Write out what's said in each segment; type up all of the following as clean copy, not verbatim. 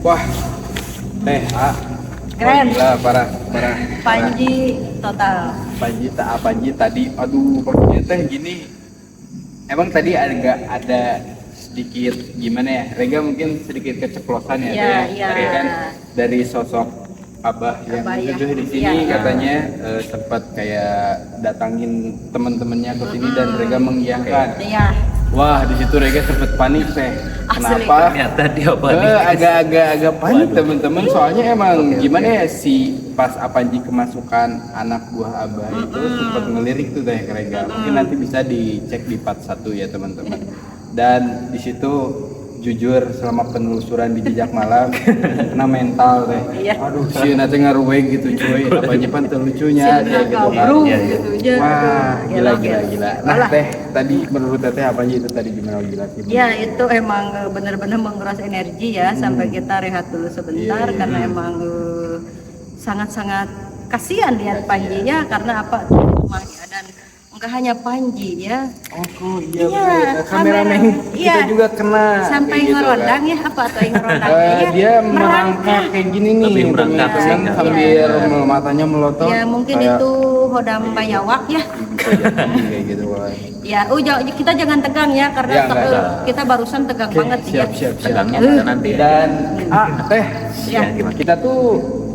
Wah, Keren. gila, parah. Panji total. Panji tadi, aduh, pokoknya teh gini. Emang tadi ada sedikit gimana ya? Rega mungkin sedikit keceplosan ya, Iya, Teh, iya. Tadi kan dari sosok Abah yang Abah, ya. di sini Iya. katanya sempat kayak datangin teman-temannya ke sini dan Rega mengiyakan. Iya. Wah, di situ Rega sempet panik teh. Asli. Kenapa? Ternyata dia panik. Agak panik Waduh. teman-teman. Soalnya emang Oke. gimana ya si pas Apanji kemasukan anak buah Abah itu sempat ngelirik tuh teh ke Rega. Mungkin nanti bisa dicek di part 1 ya teman-teman. Dan di situ jujur selama penelusuran di jejak malam kena mental teh. Iya. Aduh, si nanti ngaruweng gitu cuy. Apanji pan terlucunya Siapa kayak gitu kan. kabru Iya, iya. gitu aja. Wah, Gila. gila. Nah, Alah. teh tadi menurut Teteh Apanji itu tadi gimana gila sih? Ya itu emang benar-benar menguras energi ya sampai kita rehat dulu sebentar Iya. karena emang sangat-sangat kasihan lihat Panji ya karena apa rumahnya dan enggak hanya Panji ya Oh iya, Iya, bener. Kameramen kita iya. juga kena sampai kayak gitu, ngerondang kan. ya apa atau yang ngerondang Dia merangkak kayak gini nih Lebih merangkak teman-teman, sih, nggak? sambil Iya. matanya melotot ya mungkin kayak itu hodam bayawak ya bisa jadi kayak gitu kan. ya kita jangan tegang ya karena Ya, enggak. kita barusan tegang Oke, banget ya siap. Tegangnya bisa nanti ya. Dan teh Ya. Gimana? kita tuh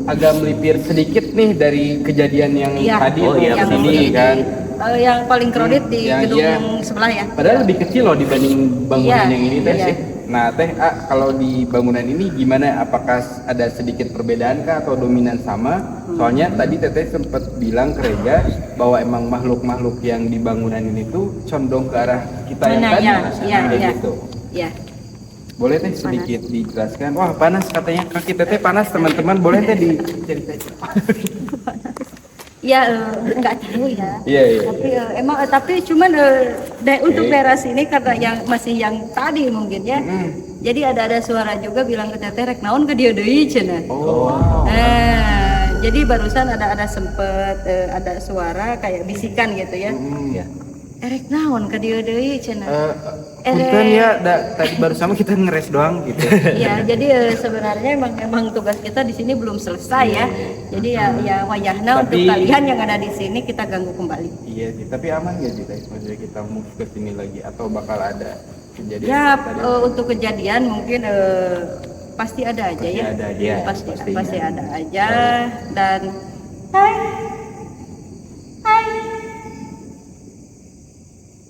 agak melipir sedikit nih dari kejadian yang Iya. tadi Oh, tuh iya, yang benar. ini kan. Yang paling kredit di Yang gedung iya. sebelah ya Padahal lebih kecil loh dibanding bangunan Iya, yang ini teh iya. sih. Nah teh kalau di bangunan ini gimana? Apakah ada sedikit perbedaan kah atau dominan sama? Soalnya tadi Teteh sempat bilang ke Rega bahwa emang makhluk-makhluk yang di bangunan ini tuh condong ke arah kita yang Mana, tadi ya, rasanya, iya, kayak iya. gitu. ya Boleh teh sedikit dijelaskan? Wah panas katanya kaki Teteh panas teman-teman. Boleh teh diceritain? ya nggak tahu ya Iya. tapi cuman untuk Oke. daerah sini karena yang masih yang tadi mungkin ya Mm. jadi ada suara juga bilang ke teteh rek naon ke dia deui cenah. Oh. Jadi barusan ada sempet ada suara kayak bisikan gitu ya. Ya. Rek naon ke dia deui cenah. Punten ya, tadi baru sama kita ngeres doang gitu. Iya, jadi sebenarnya emang tugas kita di sini belum selesai ya. Jadi ya wayahna untuk Tapi- kalian yang ada di sini kita ganggu kembali. Iya sih, tapi aman gak sih Teh? Maksudnya kita move ke sini lagi atau bakal ada kejadian Ya tadi? untuk kejadian mungkin pasti ada aja Pasti ya. ada aja, Pasti pastinya. ada aja dan Hai. Hai.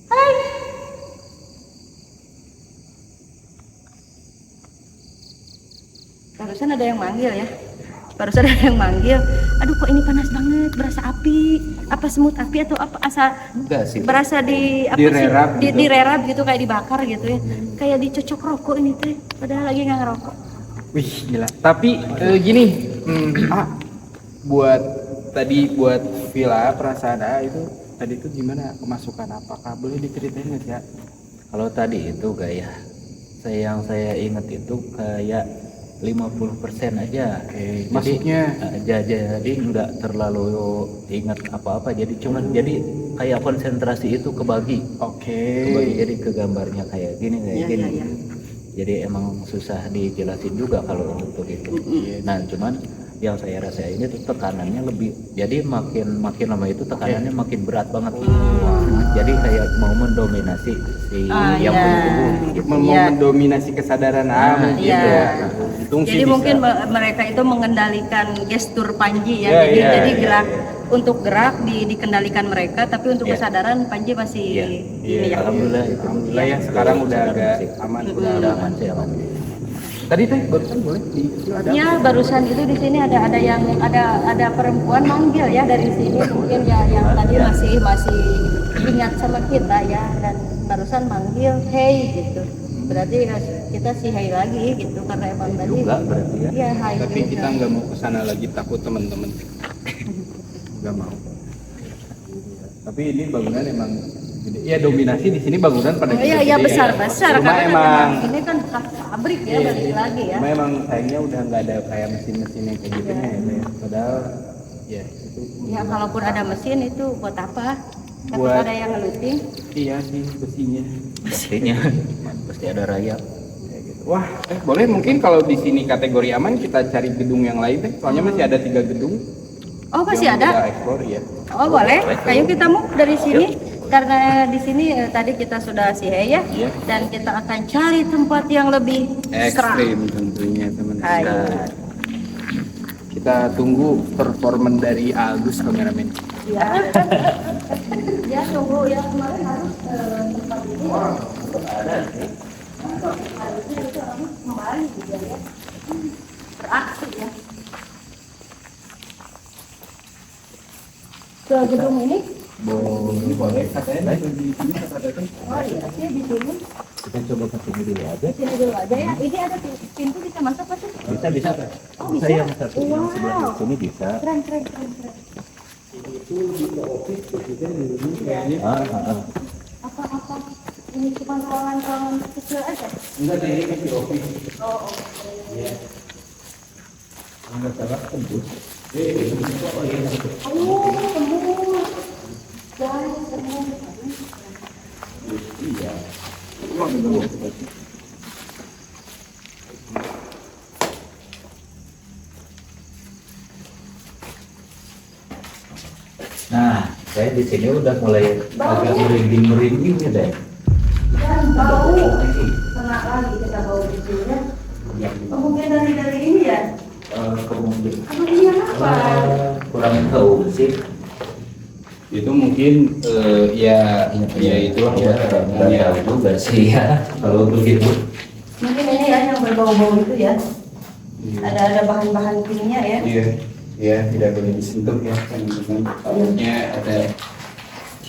Hai. Barusan ada yang manggil ya. Barusan ada yang manggil. Aduh kok ini panas banget, berasa api. Apa semut api atau apa asa Enggak sih. berasa di apa Direrap sih? gitu. Direrap gitu kayak dibakar gitu ya. Kayak dicocok rokok ini teh. Padahal lagi nggak ngerokok. Wih gila. Tapi gini, buat villa perasaan itu tadi itu gimana kemasukan? Apakah boleh diceritain nggak sih ya? Kalau tadi itu kayak yang saya ingat itu kayak 50% aja. Oke, masuknya. Jadi nggak terlalu ingat apa-apa. Jadi cuman jadi kayak konsentrasi itu kebagi Oke. jadi ke gambarnya kayak gini kayak Iya, gini. iya, iya. Jadi emang susah dijelasin juga kalau untuk itu. Nah cuman yang saya rasa ini tuh tekanannya lebih. Jadi makin lama itu tekanannya makin berat banget. Jadi kayak mau mendominasi si yang iya. punya tubuh gitu. Mau Iya. mendominasi kesadaran mungkin iya. ya. Untung sih Jadi bisa. mungkin mereka itu mengendalikan gestur Panji ya. Iya, jadi iya, jadi iya, gerak untuk gerak dikendalikan mereka, tapi untuk Iya. kesadaran Panji masih Iya. ini ya. Alhamdulillah itu. Alhamdulillah ya sekarang udah agak aman. Udah aman sih aman. Tadi Teh barusan boleh ada Ya barusan itu di sini ada yang ada perempuan manggil ya dari sini mungkin ya yang tadi masih ingat sama kita ya dan barusan manggil hey gitu berarti kita sih hey lagi gitu karena emang tadi Juga berarti ya. ya hai tapi juga. kita nggak mau kesana lagi takut teman-teman nggak mau tapi ini bangunan emang gede ya dominasi di sini bangunan pada iya gede-gede besar ya. besar Cuma karena emang ini kan pabrik ya iya, balik iya. lagi ya. Cuma emang sayangnya udah nggak ada kayak mesin-mesin yang kayak gitu ya padahal ya itu Ya kalaupun ada mesin itu buat apa? Takut Buat- ada yang ngeluting. iya sih besinya Pastinya pasti ada rayap. kayak gitu Wah, boleh mungkin kalau di sini kategori aman kita cari gedung yang lain teh. Soalnya masih ada 3 gedung. Oh, masih yang ada? kita explore ya. Oh, boleh. Ayo kita mau dari sini. Karena di sini tadi kita sudah hey ya. Iya. Dan kita akan cari tempat yang lebih Ekstrim tentunya teman-teman. Ayo. Kita tunggu performan dari Agus kameramen. Ya. Ya, tunggu yang kemarin harus tempat ini. Harusnya itu harus kembali juga ya. Beraksi ya. Ke gedung ini? Boleh katanya di sini kata-kata. Oh iya, sih di sini. Kita coba ke sini dulu aja. Di sini dulu aja ya. Ini ada pintu bisa masuk apa sih? Bisa. Oh, Bisa bisa? yang satu yang sebelah Wow. sini bisa. Keren. Apa ini cuma ruangan kecil aja? Enggak deh, ini masih office. Oh, oke. Enggak salah tembus. Oh, tembus. Guys, tembus. Iya. Nah, saya di sini udah mulai agak merinding nih deh. Dan bau. Kena lagi kita bau di sini ya. Oh, mungkin dari ini ya? Kemudian Apa ini apa? kurang tahu sih. Itu mungkin ya itu Ya, nggak tahu juga sih ya kalau untuk itu. Mungkin ini ya yang berbau-bau itu ya. Ada bahan-bahan kimia ya. Iya, tidak boleh disentuh ya teman-teman. Soalnya ada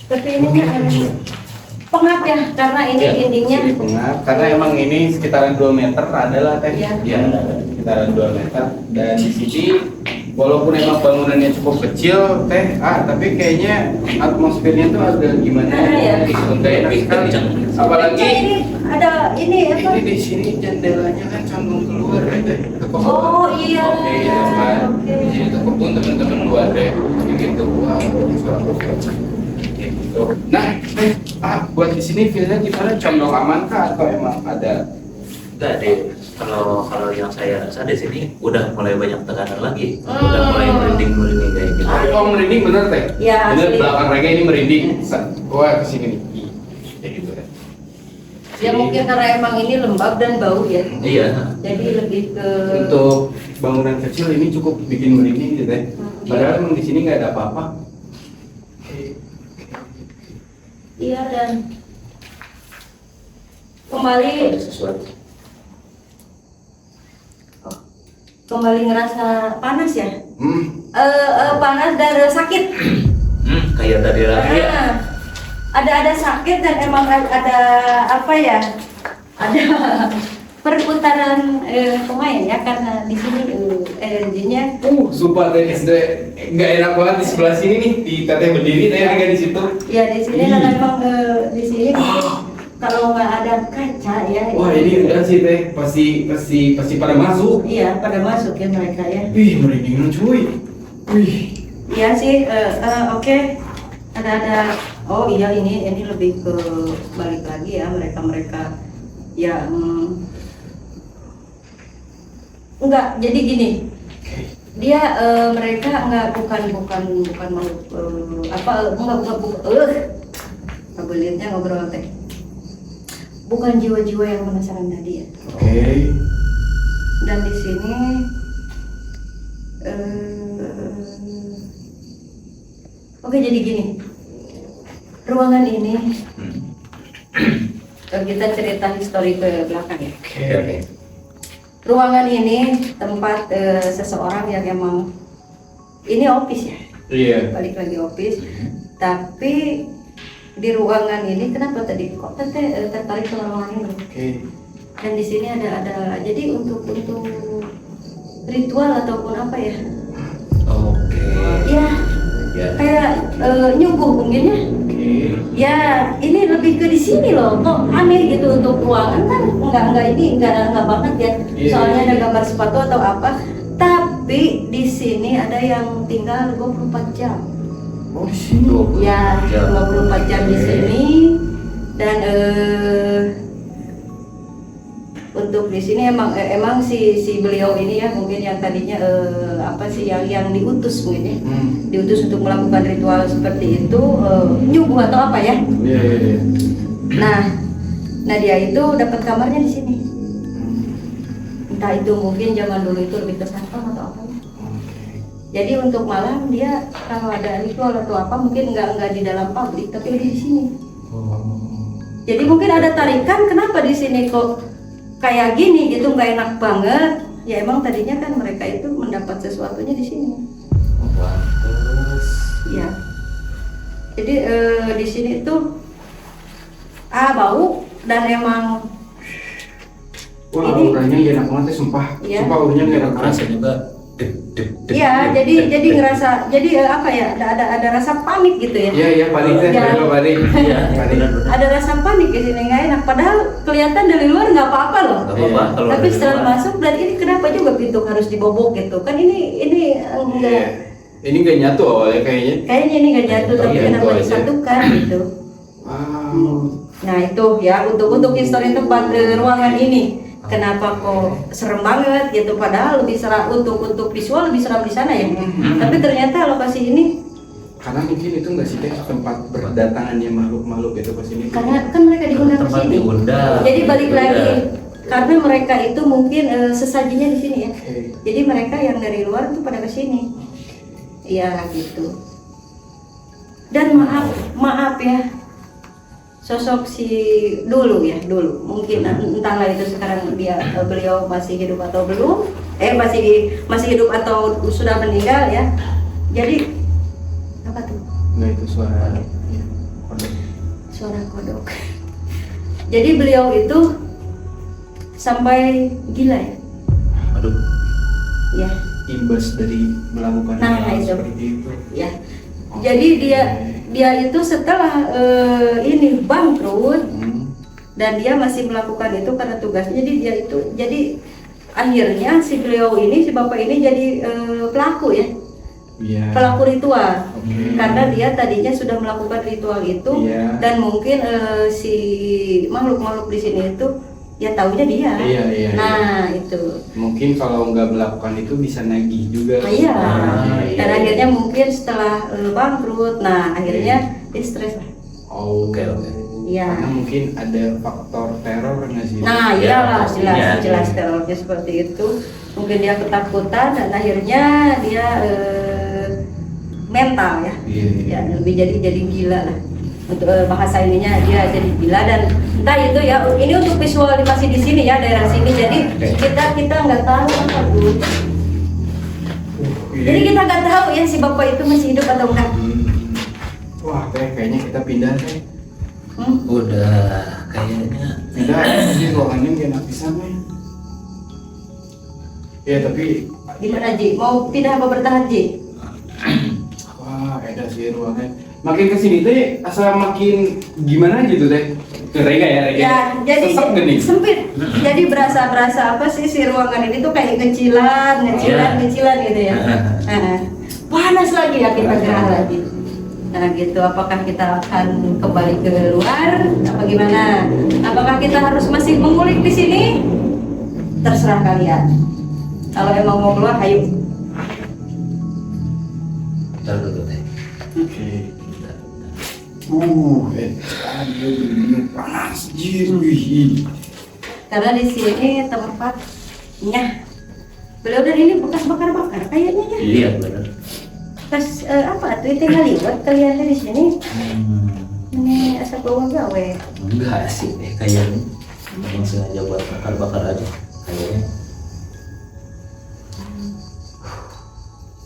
Tapi ini kan pengap ya, karena ini Ya, dindingnya. sini pengap. Karena emang ini sekitaran 2 meter adalah teh. Iya. Ya, sekitaran 2 meter. Dan di sini walaupun emang bangunannya cukup kecil teh, tapi kayaknya atmosfernya tuh agak gimana Iya. Nggak enak sekali. Apalagi ini ada ini apa? ini di sini jendelanya kan condong keluar ya teh. Ke kebun. Oh iya. Oke, ya kan. Oke. Di sini tuh kebun teman-teman luar deh. Gitu. Wah, kayak gitu. Nah, buat di sini feelnya gimana? Condong aman kah atau emang ada? Enggak deh. Kalau yang saya rasa di sini udah mulai banyak tekanan lagi. Udah mulai merinding kayak gitu. Tapi kalau merinding bener teh? Ya, Bener asli. belakang mereka ini merinding. Wah kesini nih. Kayak gitu kan. Ya mungkin karena emang ini lembab dan bau ya. Iya. Jadi lebih ke Untuk bangunan kecil ini cukup bikin merinding gitu ya. Padahal emang di sini nggak ada apa-apa. iya dan kembali Ada sesuatu. kembali ngerasa panas ya. Panas dan sakit. Kayak tadi lagi ya. Ada sakit dan emang ada apa ya? Ada perputaran pemain ya karena di sini energinya. Sumpah dari SD nggak enak banget di sebelah sini nih. Di teteh berdiri, teh nggak di situ. Ya di sini kan emang di sini kalau nggak ada kaca ya. Wah ini udah sih teh pasti pada masuk. Iya pada masuk ya mereka ya. Wih merinding cuy. Wih. Iya sih oke. Ada oh iya ini lebih ke balik lagi ya mereka yang enggak jadi gini dia mereka enggak bukan mau kabelitnya ngobrol teh bukan jiwa-jiwa yang penasaran tadi ya. Oke. Dan di sini oke jadi gini ruangan ini kita cerita histori ke belakang ya. Oke. Ruangan ini tempat seseorang yang emang ini office ya. Iya. Balik lagi office. Tapi di ruangan ini kenapa tadi kok teteh tertarik ke ruangan ini? Oke. Dan di sini ada jadi untuk ritual ataupun apa ya? Oke. Ya Ya. kayak nyuguh mungkin ya. Oke. Ya ini lebih ke di sini loh, kok aneh gitu untuk ruangan kan nggak banget ya. Iya. Soalnya ada gambar sepatu atau apa. Tapi di sini ada yang tinggal 24 jam. Oh di sini. Ya 24 jam di sini dan untuk untuk di sini emang si beliau ini ya mungkin yang tadinya yang diutus mungkin ya. Diutus untuk melakukan ritual seperti itu nyuguh atau apa ya. Iya. Nah dia itu dapat kamarnya di sini. Entah itu mungkin zaman dulu itu lebih ke satpam atau apa. Jadi untuk malam dia kalau ada ritual atau apa mungkin nggak di dalam pabrik tapi di sini. Jadi mungkin ada tarikan kenapa di sini kok kayak gini gitu nggak enak banget. Ya emang tadinya kan mereka itu mendapat sesuatunya di sini. Pantes. Ya. Jadi di sini tuh bau dan emang Wah, ini auranya gak enak banget ya, sumpah. Iya. Sumpah auranya gak enak banget. Rasanya juga iya jadi ngerasa ada rasa panik gitu ya. Iya, panik deh, Ya. panik. Iya, Panik. benar-benar. Ada rasa panik di sini nggak enak padahal kelihatan dari luar nggak apa-apa loh. Gak apa-apa kalau Tapi dari setelah luar. masuk dan ini kenapa juga pintu harus dibobok gitu kan ini enggak Iya. Ini gak nyatu awalnya kayaknya. kayaknya ini nggak jatuh tapi Iya, kenapa itu aja. disatukan gitu. Wow. Nah itu ya untuk histori tempat ruangan ini kenapa kok serem banget gitu padahal lebih seram untuk visual lebih seram di sana ya. Tapi ternyata lokasi ini Karena mungkin itu nggak sih teh tempat berdatangannya makhluk-makhluk itu ke sini. karena kan mereka diundang ke Tempat sini. diundang. Jadi balik Diundang. lagi karena mereka itu mungkin sesajinya di sini ya. Oke. Jadi mereka yang dari luar tuh pada ke sini. Iya gitu. Dan maaf ya. Sosok si dulu mungkin entahlah itu sekarang beliau masih hidup atau belum, masih hidup atau sudah meninggal ya. Jadi apa tuh? Nggak, itu suara ya, kodok. Suara kodok. Jadi beliau itu sampai gila ya. Aduh. Ya. Imbas dari melakukan Nah, hal itu. seperti itu. Ya. Jadi dia itu setelah ini bangkrut dan dia masih melakukan itu karena tugasnya. Jadi akhirnya si bapak ini jadi pelaku ya. Iya. Pelaku ritual. Oke. Karena dia tadinya sudah melakukan ritual itu Iya. dan mungkin si makhluk-makhluk di sini itu ya taunya dia. Iya. Nah, itu. Mungkin kalau nggak melakukan itu bisa nagih juga. Iya. Iya. Dan akhirnya mungkin setelah bangkrut, nah akhirnya dia stres lah. Oh. Oke. Iya. Karena mungkin ada faktor teror nggak sih? Nah, Ya, iyalah pastinya. jelas terornya seperti itu. Mungkin dia ketakutan dan akhirnya dia mental ya. Iya. Ya, lebih jadi gila lah. Untuk bahasa ininya dia jadi gila dan entah itu ya ini untuk visual masih di sini ya daerah sini jadi kita nggak tahu apa tuh. Jadi kita nggak tahu ya si bapak itu masih hidup atau enggak. Wah, kayaknya kita pindah teh. Udah kayaknya Pindah di ruangannya nggak enak pisan ya. Ya tapi Gimana Ji? Mau pindah apa bertahan Ji? wah, ada sih ruangan. Makin kesini teh asal makin gimana gitu teh. Rega ya. Ya, jadi Sesek gini. sempit. Jadi berasa apa sih si ruangan ini tuh kayak kecilan gitu ya. Panas lagi ya kita gerah lagi. Nah gitu, apakah kita akan kembali ke luar? Apa gimana? Apakah kita harus masih mengulik di sini? Terserah kalian. Kalau emang mau keluar, ayo. Bentar dulu teh. Oke. Bentar. Aduh, ini panas jir. Karena di sini tempatnya. Beliau dari ini bekas bakar-bakar kayaknya ya. Iya benar. Pas apa tuh tinggal liwat kalian di sini. Ini asap bau gawe. Enggak sih kayaknya memang sengaja buat bakar-bakar aja kayaknya.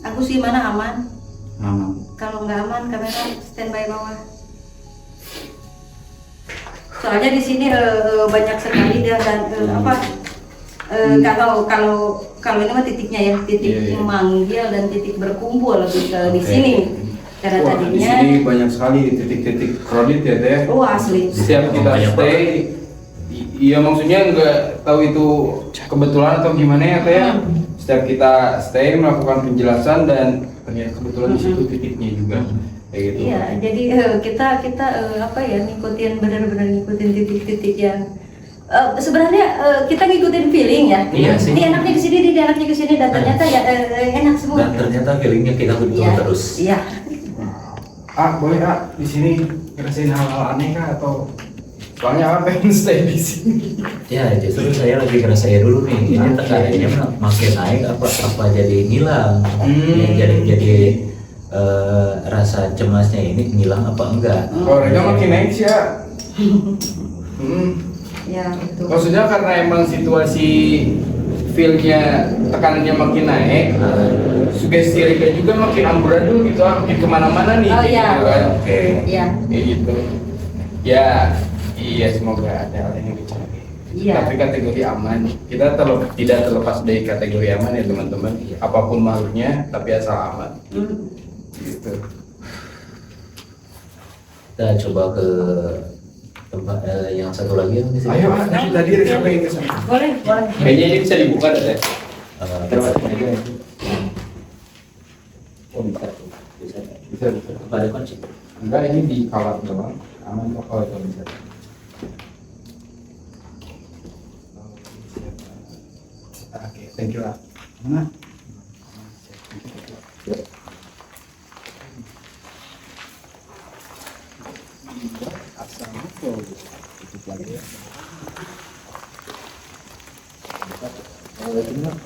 Aku sih mana aman. Aman. Kalau nggak aman kamera standby bawah. Soalnya di sini banyak sekali dan kalau ini mah titiknya ya titik Iya. manggil dan titik berkumpul lebih ke di Oke. sini. Karena Wah, di tadinya sini banyak sekali titik-titik kredit ya teh. asli. Setiap kita Banyak stay, iya maksudnya nggak tahu itu kebetulan atau gimana ya teh. Setiap kita stay melakukan penjelasan dan ternyata kebetulan di situ titiknya juga kayak gitu. Iya, jadi kita apa ya ngikutin benar-benar ngikutin titik-titik yang sebenarnya kita ngikutin feeling ya. Iya sih. Ini enaknya ke sini, ini enaknya ke sini, dan ternyata ya enak semua. Dan ternyata feelingnya kita betul Iya. terus. Iya. Boleh di sini ngerasain hal-hal aneh kah atau soalnya pengen stay di sini. Ya justru saya lagi ngerasain dulu nih, ini tekanannya makin naik apa jadi ngilang. Ya, jadi rasa cemasnya ini ngilang apa enggak? Kalau mereka makin naik sih ya. Ya, betul. Maksudnya karena emang situasi feel-nya tekanannya makin naik, sugesti Rega juga makin amburadul gitu, makin kemana-mana nih. Oh, iya. Gitu kan. Oke. Iya. Kayak gitu. Ya, iya semoga ada hal yang dicari. Iya. Tapi kategori aman. Kita tidak terlepas dari kategori aman ya teman-teman. Apapun makhluknya, tapi asal aman. Gitu. Kita coba ke tempat yang satu lagi yang di sini. Ayo, tadi Rega pengen ke sana. Boleh, boleh. Kayaknya ini bisa dibuka deh. Terus aja. Oh bisa. Bisa. Apa ada kunci? Enggak, ini di kawat doang. Aman kok kalau itu bisa. Oke, thank you lah. Mana? Asalnya kalau tutup lagi ya. Kalau itu enggak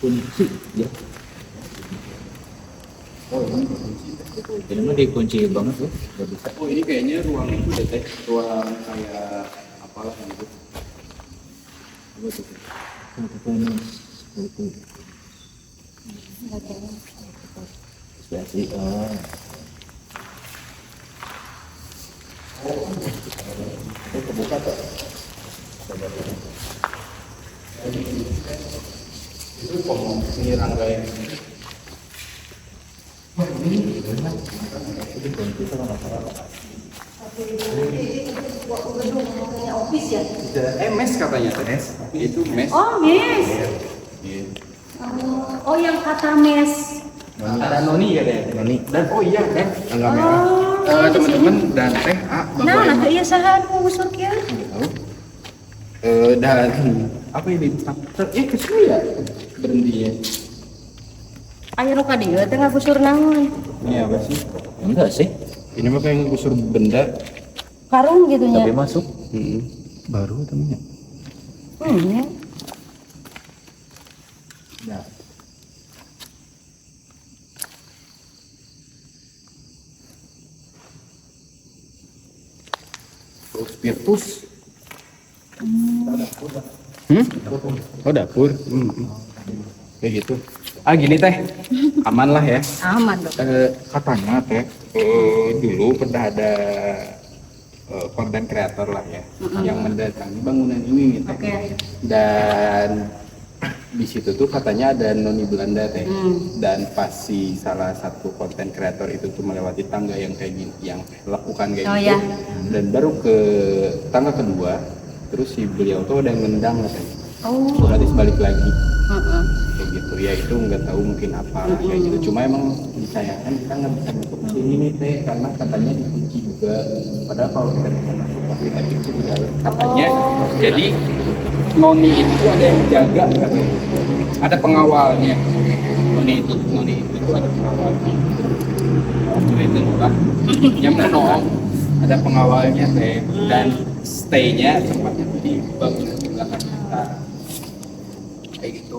kunci ya. Oh, ini kunci. Ini mah dikunci banget tuh, nggak bisa. Oh, ini kayaknya ruang itu deh, Teh. Ruang kayak apalah yang itu. Apa tuh? Tenis, itu. Spasi. Itu kebuka tuh. Itu ngomong ini Rangga yang ini. Itu kunci kalau nggak salah. Office ya? Mes katanya Teh. Itu mes. Oh, mes. Iya. Oh, yang kata mes. Ada Noni katanya. Noni. Dan oh iya kan. Tanggal Oh, merah. Teman-teman dan Teh Nah, nanti iya saha nu usur kieu. Dan apa ini? Kesini ya berhentinya. Aya nu ka dieu teh ngagusur naon? Ini apa sih? Enggak sih, Ini mah kayak ngegusur benda. Karung gitu nya. tapi masuk. Baru temennya. Ya. Nah. Terus spiritus. Oh dapur. Kayak gitu. Gini Teh. Aman lah ya. Aman dong. Katanya Teh dulu pernah ada konten kreator lah ya yang mendatangi bangunan ini Teh. Oke. Dan di situ tuh katanya ada noni Belanda Teh. Dan pas si salah satu konten kreator itu tuh melewati tangga yang kayak gini, yang lakukan kayak Oh, gitu. ya. Dan baru ke tangga kedua, terus si beliau tuh ada yang nendang katanya. Oh. Otomatis balik lagi Heeh. kayak gitu ya, itu nggak tahu mungkin apa kayak gitu. Cuma emang disayangkan kita nggak bisa masuk ke sini nih Teh, karena katanya dikunci juga. Padahal kalau kita bisa masuk pasti tadi itu di dalam katanya. Jadi noni itu ada yang jaga katanya, ada pengawalnya. Noni itu ada pengawalnya. Itu lah yang menolong, ada pengawalnya Teh, dan stay-nya tempatnya tuh di bangunan di belakang kita kayak gitu.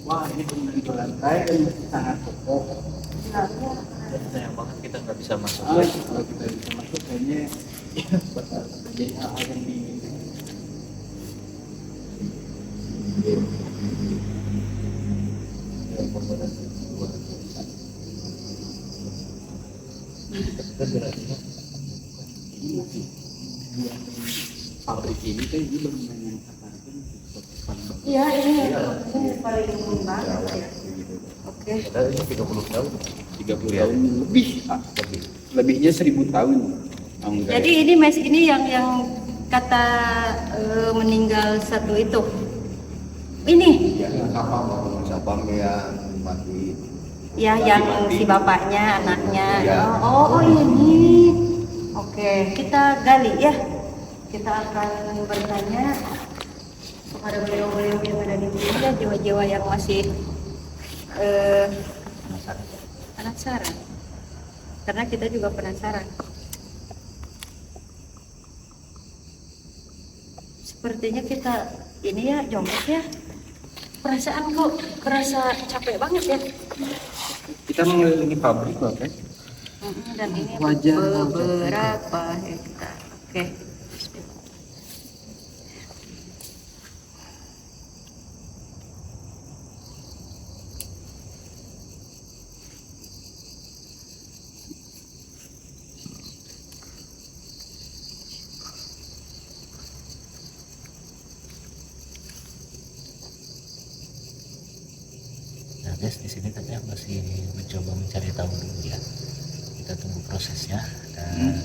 Wah ini benar di lantai dan masih sangat kokoh. Sayang banget kita nggak bisa masuk. Kalau kita bisa masuk kayaknya bakal terjadi hal-hal yang diinginkan. Pabrik ini kan ini bangunan yang terparkir Iya, ini paling banget ya. Oke. Padahal ini 30 tahun. 30 tahun lebih, lebihnya 1000 tahun. Enggak Jadi ini mes ini yang kata meninggal satu itu. Ini Siapa yang mati? ya yang si bapaknya, anaknya. Ya. Oh, ini. Oke, kita gali ya. kita akan bertanya kepada beliau-beliau yang ada di sini ya, jiwa-jiwa yang masih penasaran. Karena kita juga penasaran. Sepertinya kita ini ya jongkok ya. Perasaan kok kerasa capek banget ya. Kita mengelilingi pabrik loh, Teh. Dan ini Wajar. beberapa hektar. Oke. Nah guys, di sini kita masih mencoba mencari tahu dulu ya. Kita tunggu prosesnya dan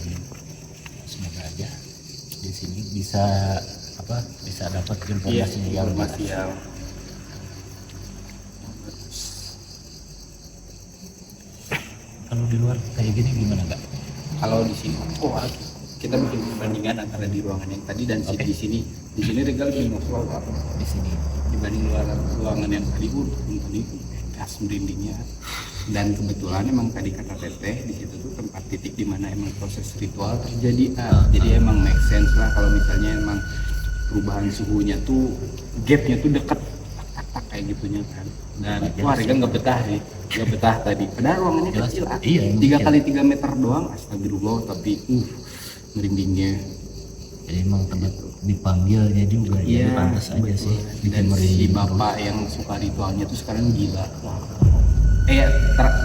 semoga aja di sini bisa bisa dapat informasi yang informasi yang kalau di luar kayak gini gimana nggak? kalau di sini kita bikin perbandingan antara di ruangan yang tadi dan Oke. di sini Regal lebih ngeflow Pak. Di sini Dibanding ruangan yang tadi tadi gas merindingnya. Dan kebetulan emang tadi kata Teteh di situ tuh tempat titik di mana emang proses ritual terjadi. Jadi emang make sense lah kalau misalnya emang perubahan suhunya tuh gapnya tuh deket tak kayak gitunya kan. Dan wah Regal nggak betah sih, nggak betah tadi. Padahal ruangannya Jelas. kecil, Iya, 3 kecil. kali 3 meter doang, astagfirullah, tapi merindingnya. jadi emang tempat dipanggilnya juga jadi pantas aja betul. sih bikin Dan si merinding bapak yang suka ritualnya tuh sekarang gila.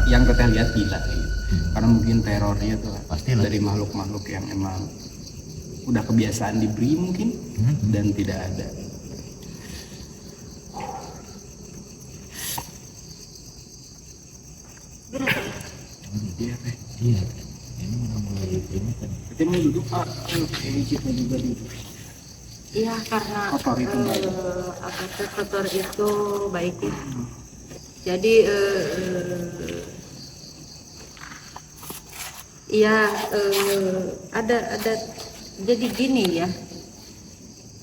Yang Teteh lihat gila gitu. Karena mungkin terornya tuh Pastilah. dari makhluk-makhluk yang emang udah kebiasaan diberi mungkin dan tidak ada. Iya Teh. iya ini udah mulai ini kan Teteh mau duduk ini kita juga duduk. Iya, karena Kotor itu baik. agak kotor itu baik ya. Jadi iya, ada jadi gini ya,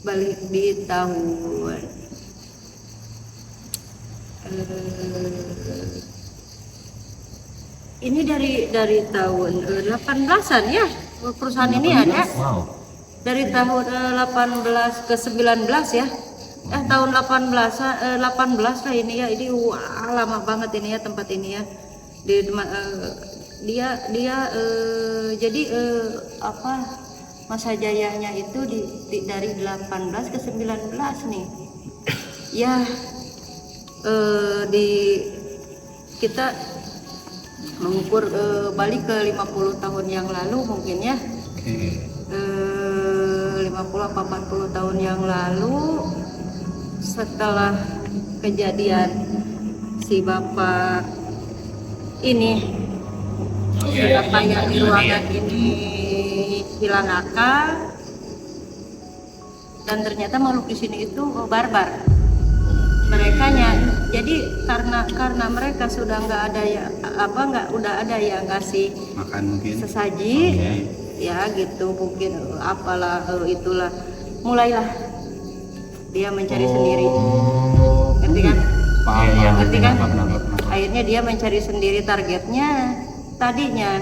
balik di tahun ini dari tahun 18-an ya perusahaan ini ada. wow Dari tahun 18 ke 19 ya. Tahun 18 lah ini ya. Ini wah, lama banget ini ya tempat ini ya. Dia jadi masa jayanya itu dari 18 ke 19 nih. Ya kita mengukur balik ke 50 tahun yang lalu mungkin ya. 50 apa 40 tahun yang lalu setelah kejadian si bapak ini si bapak yang di ruangan ini hilang akal dan ternyata makhluk di sini itu barbar jadi karena mereka sudah nggak ada udah ada yang ngasih Makan mungkin. sesaji ya gitu mungkin apalah itulah mulailah dia mencari sendiri ngerti kan Paham. ngerti kan Nangkap. akhirnya dia mencari sendiri targetnya tadinya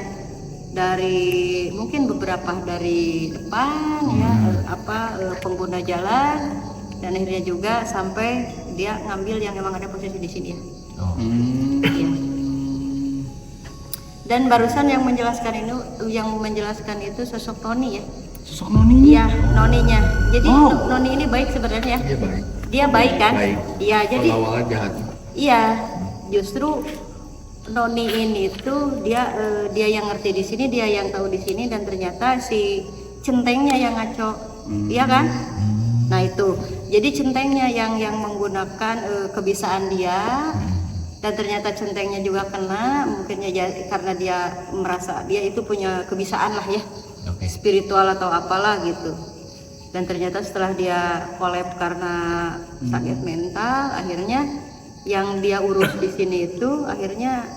dari mungkin beberapa dari depan ya pengguna jalan dan akhirnya juga sampai dia ngambil yang emang ada posisi di sini ya. Iya. Dan barusan yang menjelaskan itu sosok Noni ya. Sosok Noni. Iya, noninya. Jadi Noni ini baik sebenarnya. Iya baik. Dia baik kan? Baik. Iya, jadi Awalnya jahat. iya, justru Noni ini tuh dia yang ngerti di sini, dia yang tahu di sini dan ternyata si centengnya yang ngaco. Iya kan? Nah, itu. Jadi centengnya yang menggunakan kebisaan dia. Dan ternyata centengnya juga kena, mungkinnya karena dia merasa dia itu punya kebisaan lah ya. Oke. Spiritual atau apalah gitu. Dan ternyata setelah dia kolab karena sakit mental, akhirnya yang dia urus di sini itu akhirnya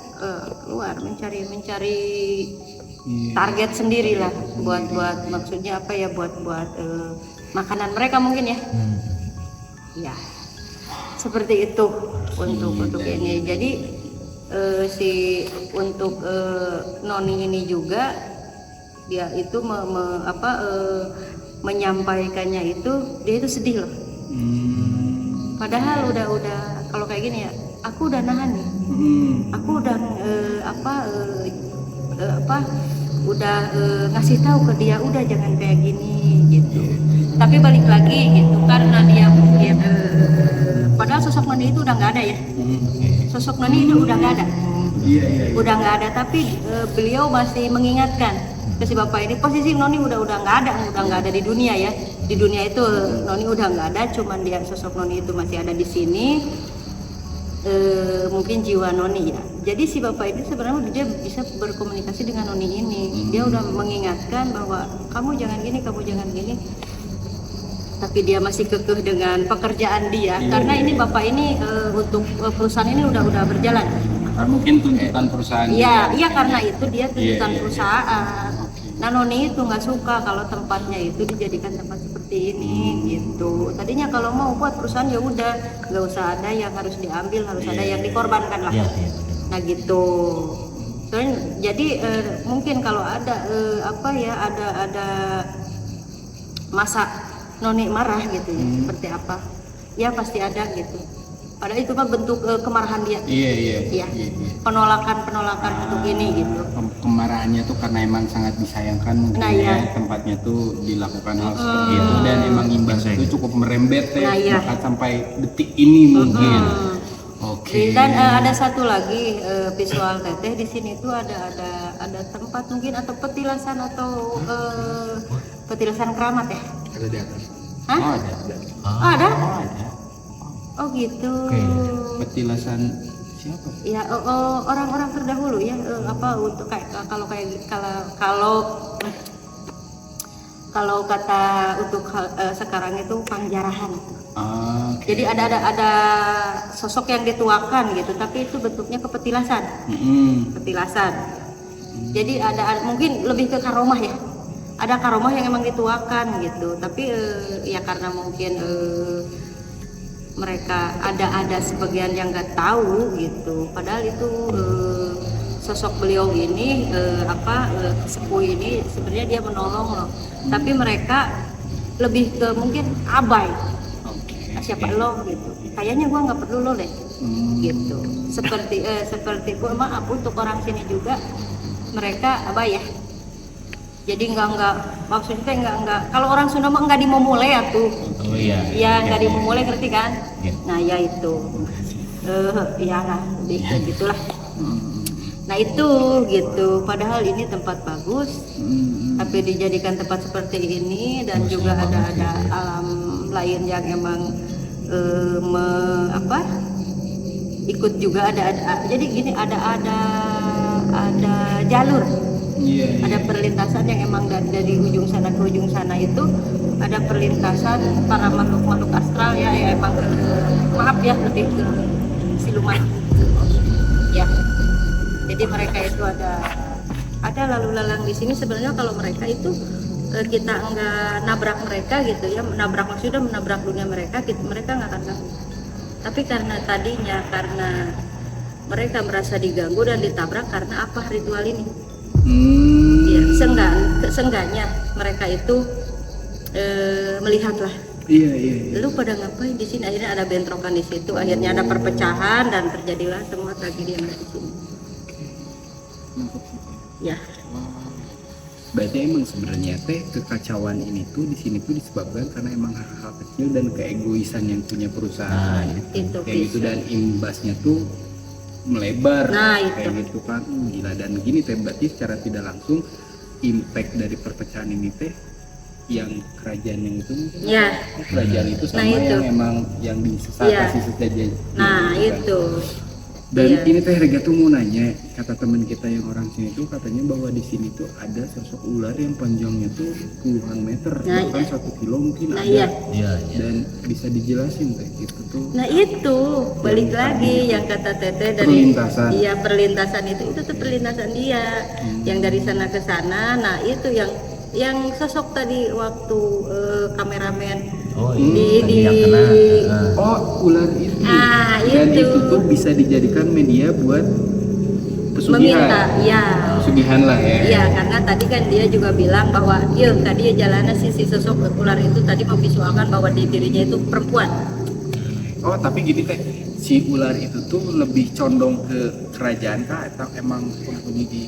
keluar mencari target sendiri lah buat maksudnya apa ya, buat makanan mereka mungkin ya. Ya seperti itu untuk ini. Jadi untuk Noni ini juga dia itu menyampaikannya itu, dia itu sedih loh. Padahal udah kalau kayak gini ya, aku udah nahan nih, aku udah udah ngasih tahu ke dia udah jangan kayak gini gitu. Tapi balik lagi gitu, karena dia mungkin padahal sosok Noni itu udah nggak ada ya. Sosok Noni itu udah nggak ada. Udah nggak ada, tapi beliau masih mengingatkan ke si bapak ini, posisi Noni udah nggak ada di dunia ya. Di dunia itu Noni udah nggak ada, cuman dia sosok Noni itu masih ada di sini. Mungkin jiwa Noni ya. Jadi si bapak ini sebenarnya dia bisa berkomunikasi dengan Noni ini. Dia udah mengingatkan bahwa kamu jangan gini, kamu jangan gini. Tapi dia masih kekeh dengan pekerjaan dia, karena ini bapak ini untuk perusahaan ini udah berjalan. Mungkin tuntutan perusahaan. Iya karena itu dia tuntutan perusahaan. Nah Noni itu nggak suka kalau tempatnya itu dijadikan tempat seperti ini gitu. Tadinya kalau mau buat perusahaan ya udah nggak usah ada yang harus diambil, harus ada yang dikorbankan lah. Nah gitu. Jadi mungkin kalau ada ada masa Noni marah gitu ya, seperti apa? Ya pasti ada gitu. Padahal itu kan bentuk kemarahan dia. Iya. Penolakan untuk ini gitu. Kemarahannya tuh karena emang sangat disayangkan mungkin tempatnya tuh dilakukan hal seperti itu, dan emang imbasnya itu cukup merembet ya, bahkan sampai detik ini mungkin. Oke. Dan ada satu lagi visual teteh di sini tuh ada tempat mungkin atau petilasan atau petilasan keramat ya. Ada di atas. Hah? Oh, ada. Ada? Oh, ada. Oh gitu. Petilasan siapa? Ya orang-orang terdahulu ya, untuk kalau kata untuk sekarang itu pangjarahan. Jadi ada sosok yang dituakan gitu, tapi itu bentuknya kepetilasan. Petilasan. Jadi ada mungkin lebih ke karomah ya. Ada karomah yang emang dituakan gitu, tapi ya karena mungkin mereka ada sebagian yang nggak tahu gitu. Padahal itu sosok beliau ini sepuh ini sebenarnya dia menolong loh. Tapi mereka lebih ke mungkin abai. Siapa lo gitu. Kayaknya gua nggak perlu lo deh. Gitu. Seperti gua maaf untuk orang sini juga mereka abai ya. Jadi enggak maksudnya enggak kalau orang Sunda mah enggak dimomule ya tuh. Oh iya. Ya enggak dimomule, ngerti kan? Iya. Nah, ya itu. Ya lah, gitulah. Nah, itu gitu. Padahal ini tempat bagus. Tapi dijadikan tempat seperti ini dan juga ada alam lain yang emang ikut juga ada jadi gini ada jalur. Ada perlintasan yang emang dari ujung sana ke ujung sana itu ada perlintasan para makhluk astral ya emang maaf ya lebih ke siluman ya. Jadi mereka itu ada lalu lalang di sini. Sebenarnya kalau mereka itu kita enggak nabrak mereka gitu ya, maksudnya menabrak dunia mereka nggak akan ganggu. Tapi karena mereka merasa diganggu dan ditabrak karena apa ritual ini. Ya, seenggaknya mereka itu melihatlah. Iya. Lu pada ngapain di sini? Akhirnya ada bentrokan di situ. Akhirnya ada perpecahan dan terjadilah semua tragedi yang ada di sini. Ya. Berarti emang sebenarnya kekacauan ini tuh di sini tuh disebabkan karena emang hal-hal kecil dan keegoisan yang punya perusahaan. Itu kayak gitu, dan imbasnya tuh melebar kayak gitu kan. Gila, dan gini berarti secara tidak langsung impact dari perpecahan ini yang kerajaan yang itu kerajaan itu sama yang emang yang disesatkan sisa jajan. Nah itu Dan Iya. ini teh Rega tuh mau nanya, kata teman kita yang orang sini tuh katanya bahwa di sini tuh ada sosok ular yang panjangnya tuh puluhan meter, Nah, bahkan iya. 1 kilo mungkin Nah, ada. iya. Iya, iya. Dan bisa dijelasin teh itu tuh Nah itu balik lagi yang kata Teteh dari Perlintasan. iya perlintasan itu tuh perlintasan dia yang dari sana ke sana. Nah itu yang sosok tadi waktu kameramen Oh, Di- tadi yang kena. oh ular itu. Ah, Dan itu. itu tuh bisa dijadikan media buat meminta, pesugihan. ya. Pesugihan lah ya. Iya, karena tadi kan dia juga bilang bahwa yuk tadi jalannya si sosok ular itu tadi memvisualkan bahwa di dirinya itu perempuan. Oh tapi gini teh, si ular itu tuh lebih condong ke kerajaan kah atau emang penghuni di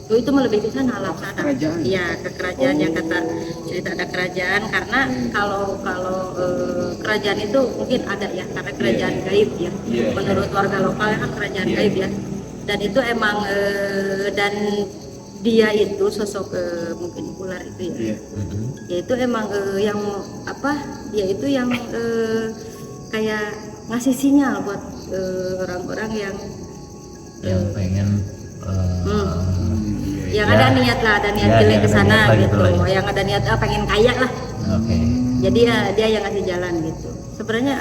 Oh, itu lebih ke sana alam sana. kerajaan? Iya, ke kerajaan yang kata cerita ada kerajaan karena kalau kerajaan itu mungkin ada ya karena kerajaan gaib ya. Iya. Menurut warga lokal kan kerajaan Iya. gaib ya. Dan itu emang dan dia itu sosok mungkin ular itu ya. Iya. Ya itu emang yang apa? Ya itu yang kayak ngasih sinyal buat orang-orang yang pengen yang ya. ada niat lah, ada niat Ya, jelek yang ke ada sana niat lah gitu, gitu lah ya. yang ada niat pengen kaya lah. Oke. Jadi ya dia yang ngasih jalan gitu. Sebenarnya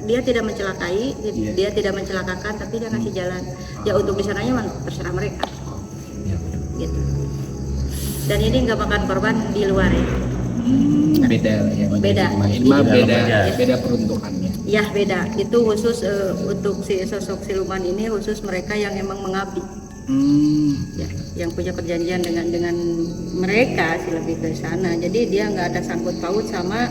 dia tidak mencelakai, Iya. dia tidak mencelakakan, tapi dia ngasih jalan. Ya untuk di sananya mah terserah mereka, Ya. gitu. Dan ini nggak makan korban di luar ya. Beda ya. Beda. Ini mah Beda. beda, Beda. beda peruntukannya. Ya beda. Itu khusus untuk si sosok siluman ini khusus mereka yang emang mengabdi. Ya, yang punya perjanjian dengan mereka sih lebih ke sana. Jadi dia nggak ada sangkut paut sama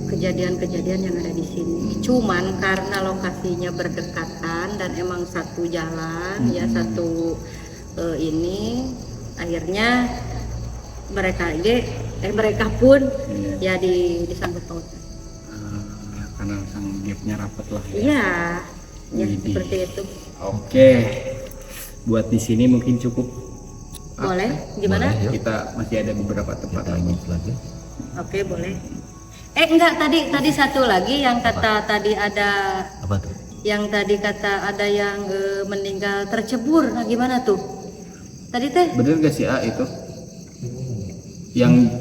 kejadian-kejadian yang ada di sini. Cuman karena lokasinya berdekatan dan emang satu jalan ya satu ini akhirnya mereka pun ya disangkut paut. Karena sang gapnya rapat lah ya. Iya, ya Widih. seperti itu. Oke, buat di sini mungkin cukup. Boleh? Gimana? Boleh, yuk. Kita masih ada beberapa tempat Kita lagi. move lagi. Oke, boleh. Enggak, tadi satu lagi yang kata tadi ada Apa tuh? yang tadi kata ada yang meninggal tercebur. Nah, gimana tuh? Tadi teh? Bener gak sih A itu? Yang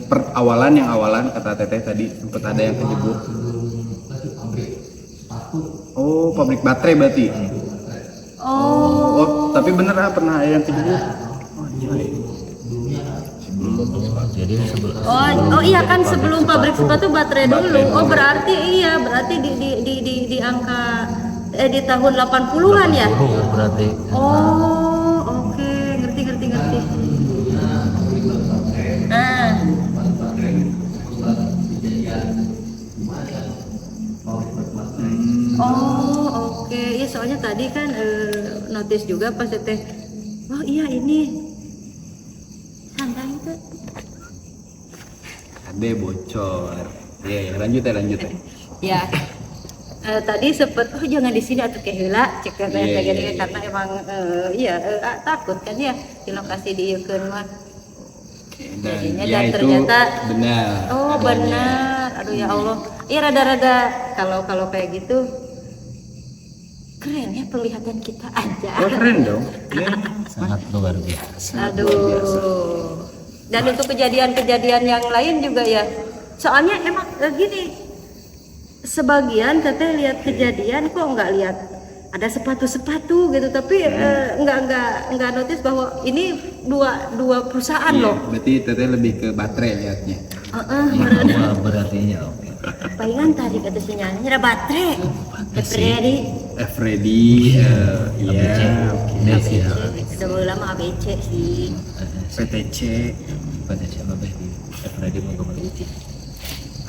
yang awalan kata Teteh tadi sempat ada yang kejebur. Oh, pabrik baterai berarti. Oh, Oh, tapi bener ah pernah ada yang kejebur. Jadi sebelum oh iya kan sebelum pabrik sepatu baterai dulu. Oh, berarti di angka di tahun 80-an ya? berarti Oh, oke, ngerti. Ah. Oh, oke. Ya soalnya tadi kan notice juga pas teh. Oh iya ini. Santai itu. Ada bocor. Iya, ya, lanjut ya. Ya. Tadi sempet jangan di sini atau keheula cek Iya, iya, gini iya. karena emang takut kan ya di lokasi di Yukun mah. Oke, dan Jadinya ya dan itu ternyata benar. oh adanya. benar. Aduh ya Allah. Iya rada-rada kalau kayak gitu keren ya penglihatan kita aja. Oh, keren dong. Ya. sangat luar biasa. Aduh. Dan untuk kejadian-kejadian yang lain juga ya. Soalnya emang gini. Sebagian teteh lihat kejadian kok nggak lihat ada sepatu gitu tapi nggak notice bahwa ini dua perusahaan Iya, loh. berarti Teteh lebih ke baterai lihatnya. Berarti ya oke. Palingan tadi kata sinyalnya ada baterai. Freddy. Freddy, iya, Desi ya. Udah lama ABC sih. PTC. Pada siapa Besti? Freddy mau kembali.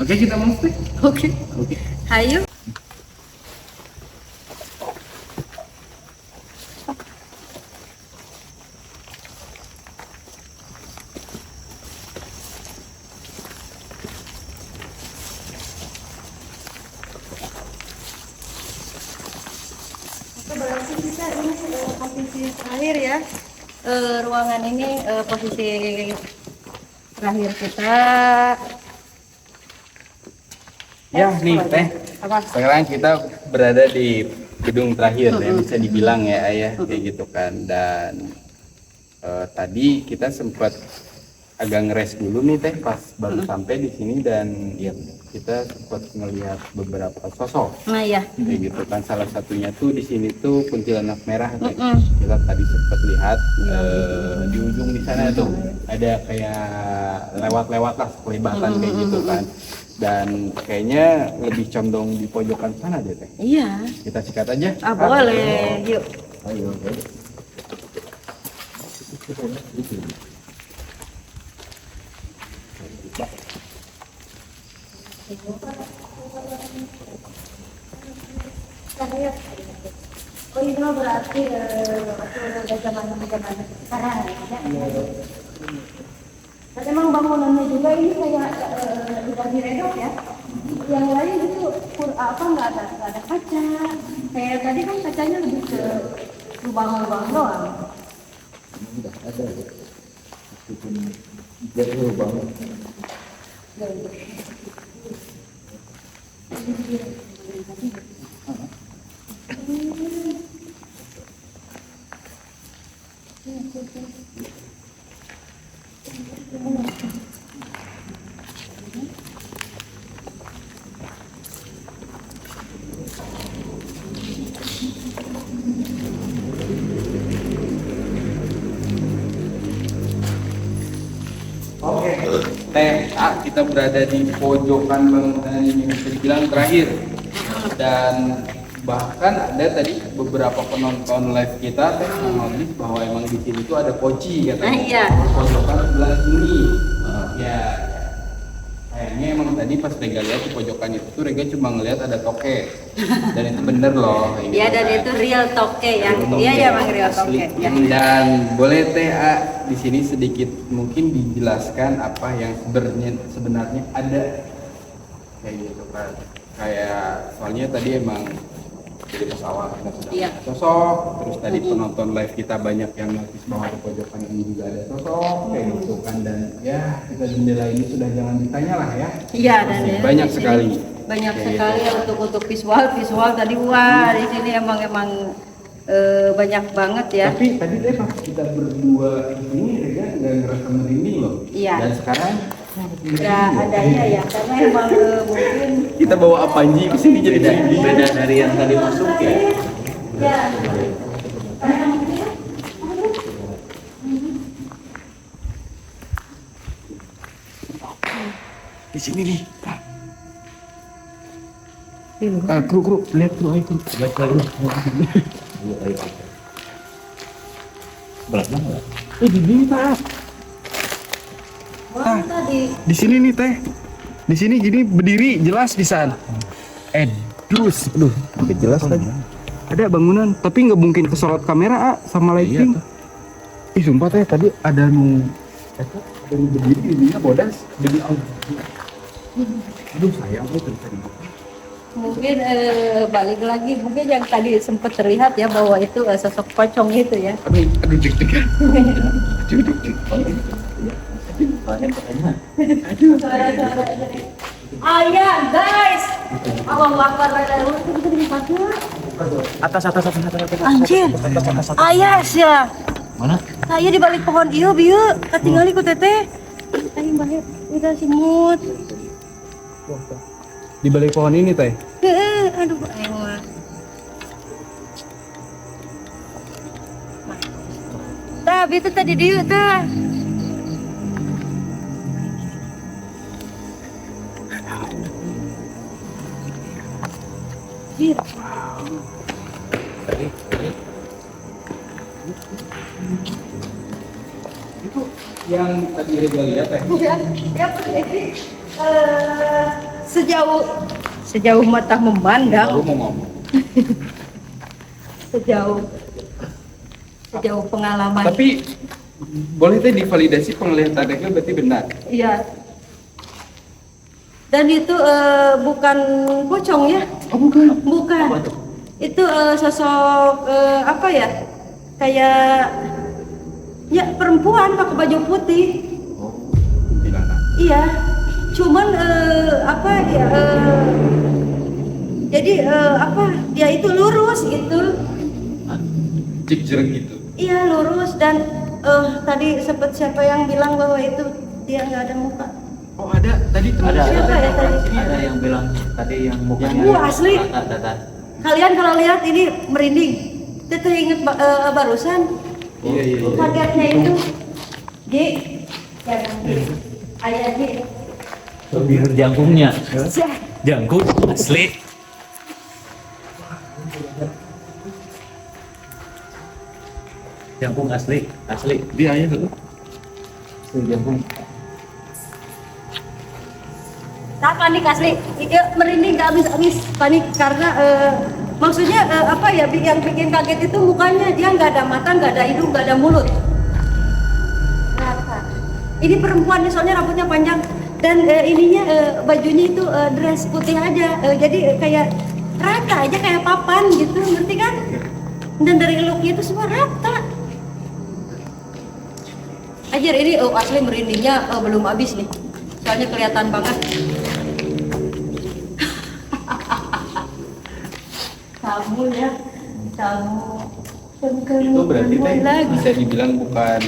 Oke, kita mau teh. Oke. Hayu. Berarti kita ini posisi terakhir ya. Ruangan ini posisi terakhir kita. Ya, nih Teh. Apa? Sekarang kita berada di gedung terakhir ya bisa dibilang ya ayah kayak gitu kan. Dan tadi kita sempat agak ngeres dulu nih teh pas baru sampai di sini, dan ya kita sempat ngelihat beberapa sosok Nah ya. kayak gitu kan. Salah satunya tuh di sini tuh kuntilanak merah teh. Kita tadi sempat lihat di ujung di sana tuh ada kayak lewat-lewat lah kelibatan kayak gitu kan. Dan kayaknya lebih condong di pojokan sana deh teh. Iya. Kita sikat aja. Boleh. Yuk. Ayo. Oh ini mah berarti udah zaman sekarang ya. Dan emang bangunannya juga ini kayak udah diredok ya. Yang lain itu apa nggak ada kaca. Kayak tadi kan kacanya lebih ke lubang-lubang doang. Udah ada ya. Meskipun jauh banget. Oke, teh kita berada di pojokan bangunan ini bisa dibilang terakhir, dan bahkan ada tadi beberapa penonton live kita teh menotis bahwa emang di sini tuh ada poci katanya. Iya. Pojokan sebelah sini. Ya, kayaknya emang tadi pas Rega lihat di pojokan itu tuh Rega cuma ngelihat ada toke, dan itu bener loh. kayak Iya gitu dan kan. itu real toke ya. Real toke. Iya ya bang real toke. Ya. Dan boleh teh di sini sedikit mungkin dijelaskan apa yang sebenarnya ada kayak gitu kan. Kayak soalnya tadi emang dari pas awal kita sudah Iya. ada sosok, terus tadi penonton live kita banyak yang notice bahwa di pojokan ini juga ada sosok kayak gitu kan. Dan ya kita jendela ini sudah jangan ditanya lah ya. Iya dan Masih ya, banyak di sini sekali. banyak Kayak sekali gitu. untuk visual tadi wah di sini emang banyak banget ya. Tapi tadi deh pas kita berdua ini Rega nggak ngerasa merinding loh. Iya. Dan sekarang Nggak adanya ya karena emang mungkin kita bawa Apanji ke sini jadi merinding. Beda dari yang tadi masuk ya. ya Di sini nih. Kru, lihat kru, ayo kru. Baik lagi. Ayo. Berat banget. Di sini Pak. orang tadi Di sini nih teh. Di sini gini berdiri jelas di sana. Terus, aduh, nggak jelas lagi. Ada bangunan, tapi nggak mungkin kesorot kamera sama lighting. Ih sumpah teh tadi ada nu berdiri di sini bodas demi Allah. Aduh sayang itu tadi. mungkin balik lagi mungkin yang tadi sempat terlihat ya bahwa itu sosok pocong itu ya. Aduh deg-degan. Banyak pertanyaan. Suara-suara ayah guys Allah Akbar itu di mana? Atas. Anjir ayah ya Mana? saya di balik pohon iyo bieu katingali ku teteh aing bae udah simut Di balik pohon ini teh. aduh aing mah tapi itu tadi dieu teh Anjir. Itu yang tadi Rega lihat teh. Sejauh mata memandang, Baru mau ngomong. sejauh pengalaman. Tapi boleh teh divalidasi penglihatan Rega berarti benar. Iya. Dan itu bukan pocong ya? Oh bukan. Bukan. Itu sosok apa ya? Kayak ya perempuan pakai baju putih. Kuntilanak. Iya. Cuman apa ya? Jadi apa? dia itu lurus gitu. Jujur gitu. Iya lurus dan tadi sempat siapa yang bilang bahwa itu dia nggak ada muka. Oh ada tadi teman Ada Siapa ya tadi? ada yang bilang tadi yang mukanya Wah, asli. rata. Kalian kalau lihat ini merinding. Teteh inget barusan Iya. kagetnya itu. Ji, jangan Ji. Ayah Ji. Biar jangkungnya. Sia. Jangkung asli. Jangkung asli. Dia aja tuh. Asli jangkung. Tak panik asli. Merinding gak habis-habis panik karena maksudnya apa ya yang bikin kaget itu mukanya dia nggak ada mata, nggak ada hidung, nggak ada mulut. Rata. Ini perempuan nih, soalnya rambutnya panjang dan ininya bajunya itu dress putih aja, jadi kayak rata aja kayak papan gitu, ngerti kan? Dan dari looknya itu semua rata. Ajar ini asli merindingnya belum habis nih, soalnya kelihatan banget. Kamu ya, kamu Itu berarti teh lagi. bisa dibilang bukan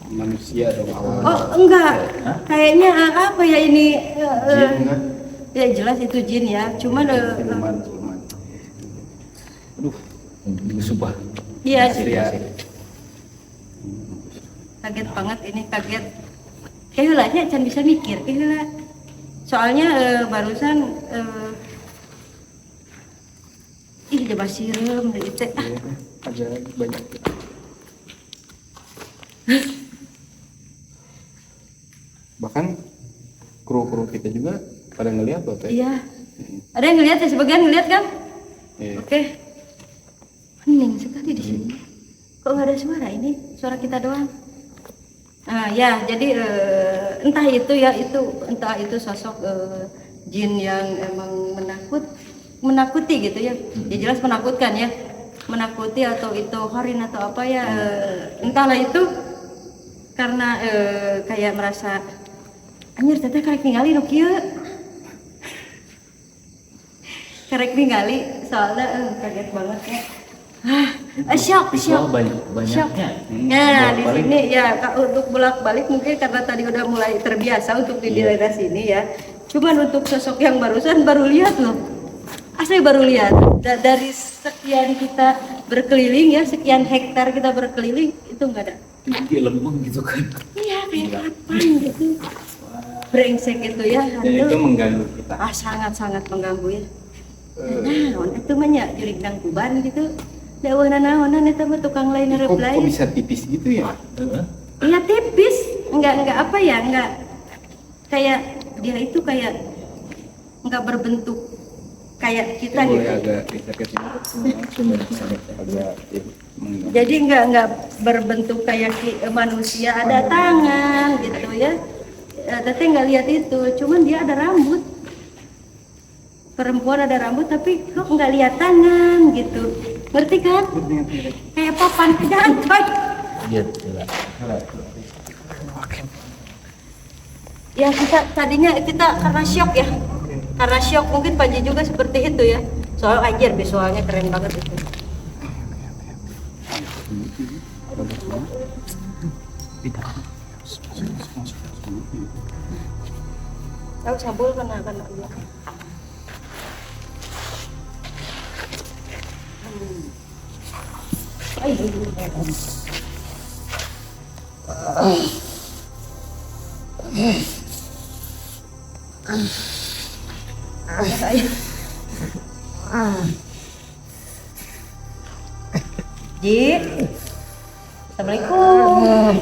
manusia dong awalnya. Oh enggak, kayaknya apa ya ini? Jin enggak? Ya jelas itu jin ya, cuman Siluman. Aduh, sumpah. iya Asli ya. kaget banget ini, kaget. Kayaknya can bisa mikir, kayaknya. Soalnya barusan ih coba siram dari teh. Ada banyak. Bahkan kru-kru kita juga pada ngeliat loh teh. Iya. Ada yang ngeliat ya, sebagian ngeliat kan? Iya. Oke. Hening sekali di sini. Kok nggak ada suara ini? Suara kita doang. Nah, ya, jadi entah itu sosok jin yang emang menakuti gitu ya. Ya jelas menakutkan ya. Menakuti atau itu horin atau apa ya, entahlah itu karena kayak merasa anjir teteh karek ningali nu kieu. Karek ningali soalnya kaget banget ya. Syok. Banyaknya. Nah, di Bolak-balik. sini ya untuk bolak-balik mungkin karena tadi udah mulai terbiasa untuk di daerah sini ya. Cuman untuk sosok yang barusan baru lihat loh. Asli baru lihat. Dari sekian kita berkeliling ya, sekian hektar kita berkeliling itu enggak ada. Tinggi lempeng gitu kan. Iya, kayak kapan gitu. Brengsek itu ya. Dan itu hantu. mengganggu kita. Sangat-sangat mengganggu ya. Nah, itu mah nya jurig nang kuban gitu. Daeuhna naonan eta mah tukang lain Kok reply. bisa tipis gitu ya? Iya tipis, enggak apa ya, enggak kayak dia itu kayak enggak berbentuk kayak kita Boleh gitu. agak bisa ke sini. Agak mengganggu. Jadi enggak berbentuk kayak manusia, ada tangan gitu ya. Teteh enggak lihat itu, cuman dia ada rambut. Perempuan ada rambut tapi kok enggak lihat tangan gitu. Ngerti kan? Kayak papan jantan. Iya, jelas. Ya tadinya kita karena syok ya. Karena syok mungkin Panji juga seperti itu ya. Soal anjir visualnya keren banget itu. Tahu sabul kena iya. Ji, assalamualaikum.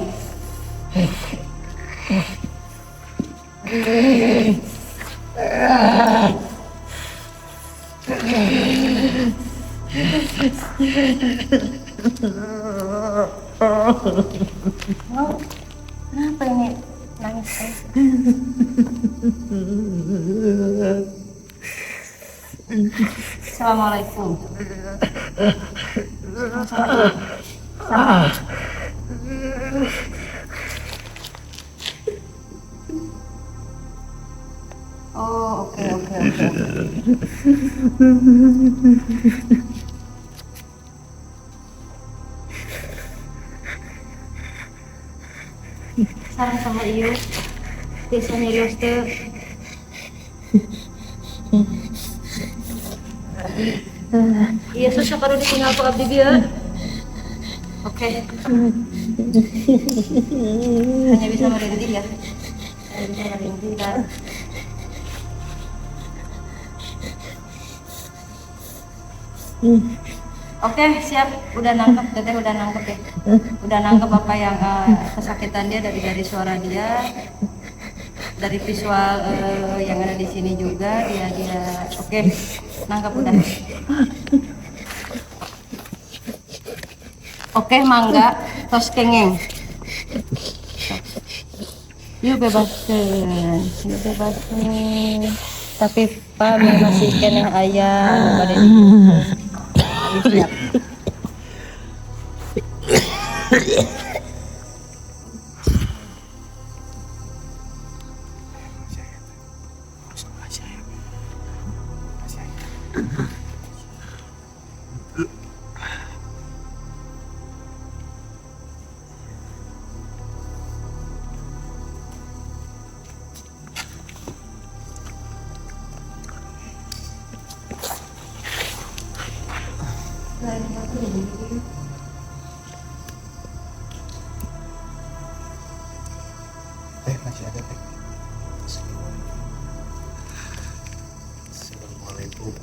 Mau kenapa ini nangis? Assalamualaikum. Oh, oke. Sarang sama iyo. Desa nyerios teh. Iya susah kalau ditinggal ku abdi dia. Oke. Hanya bisa merintih ya. Hanya bisa merintih dan Oke, siap. Udah nangkep, Teteh udah nangkep ya. Udah nangkep apa yang kesakitan dia dari suara dia, dari visual yang ada di sini juga dia oke, nangkep udah. Oke, mangga tos kengeng. Yuk bebaskan. Tapi Pak masih keneh ayam pada siap. Masih ada teh. Assalamualaikum.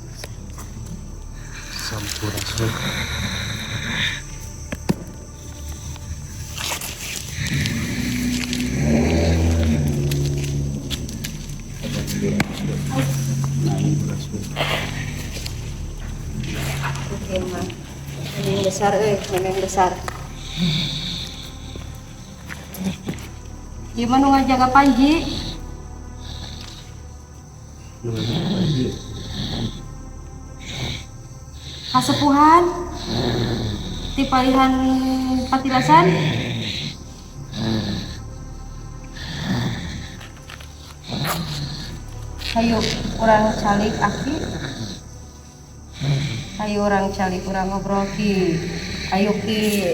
Sampurasun. Oke, Mak. Memang besar memang besar. Gimana ngajaga Panji? Kasepuhan? Ti palihan patilasan? Hayu kurang calik aki. Hayu orang calik kurang ngobrol ki. Hayu ki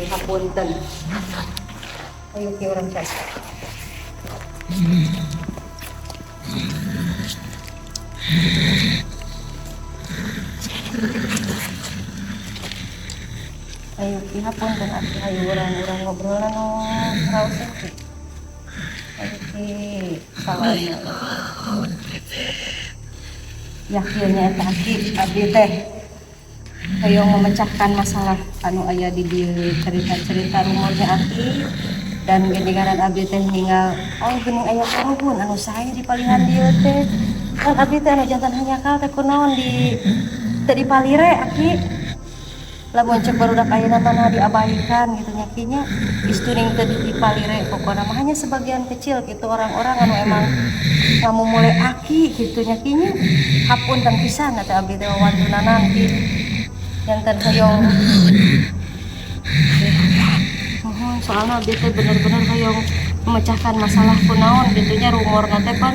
hapunten. Hayu ki orang calik. Hayu ki hapunten aki hayu orang ngobrol raos ki. Hayu ki salam. Yakinnya eta abdi teh hoyong memecahkan masalah anu aya di dieu cerita-cerita rumornya Aki dan gendenganan abdi teh ninggal geuning aya karuhun anu sae di palihan dieu teh kan abdi teh anu jantan hanyakal teh kunaon di teu dipalire Aki lamun cek barudak ayeuna mah diabaikan gitu nyakinya istuning teu dipalire pokona mah hanya sebagian kecil gitu orang-orang anu emang kamu mulai Aki gitu nyakinya hapunten pisan eta abdi teh wawantunanan ki janten hoyong soalnya abdi teh bener-bener hoyong memecahkan masalah kunaon gitunya rumorna teh pan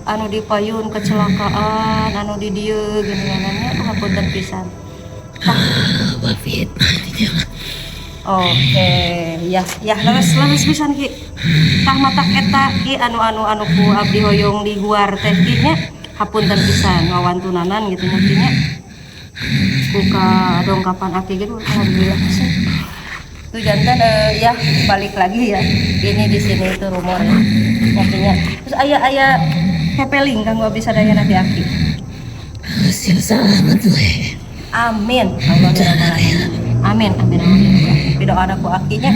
anu dipayun kecelakaan anu di dieu geuningannya hapunten pisan. Oke, ya leres pisan ki. Tah matak eta ki anu ku abdi hoyong di guar teh ki nya hapunten pisan wawantunanan gitu nya ki nya. Buka dongkapan Aki gitu alhamdulillah pisan. Tuh jantan ya balik lagi ya. Ini di sini itu rumor ya. Nyakinya. Terus aya hepeling kanggo abdi sadayana di Aki. Siap selamat we. Amin. Amin. Doa ku Akinya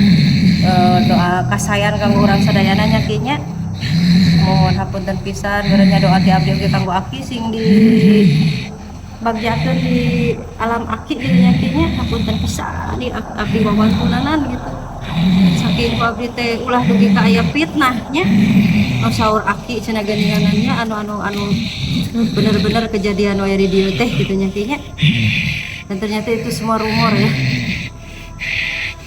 doa kasayan kanggo urang sadayana nyakinya. Mohon hapunten pisan beureunya doa ti abdi oge kanggo Aki sing di bagjakeun di alam Aki di nyakinya hapunten pisan di abdi wawantunanan gitu. Saking ku abdi teh ulah dugi ka aya fitnahnya. Saur Aki cenah geuninganannya anu bener-bener kejadian we di dieu teh gitu nyakinya. Dan ternyata itu semua rumor ya.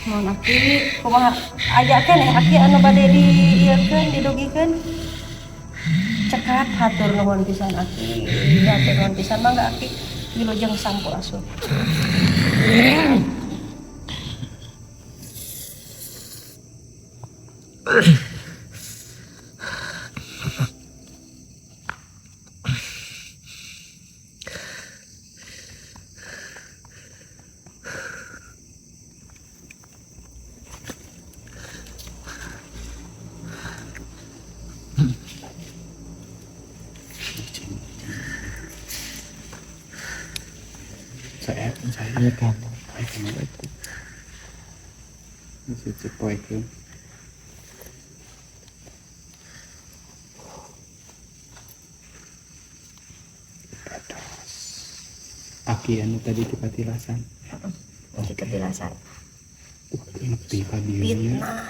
Mohon Aki kumaha ajakeun Aki anu bade diieukeun didugikeun. cekat hatur nuhun pisan Aki. Hatur nuhun pisan mangga Aki wilujeng sampurasun. Saya Iya kan. Assalamualaikum. Bisa cepoikeun. Aki anu tadi di patilasan. Di ketilasan. Nepi ka dieu nya. Fitnah.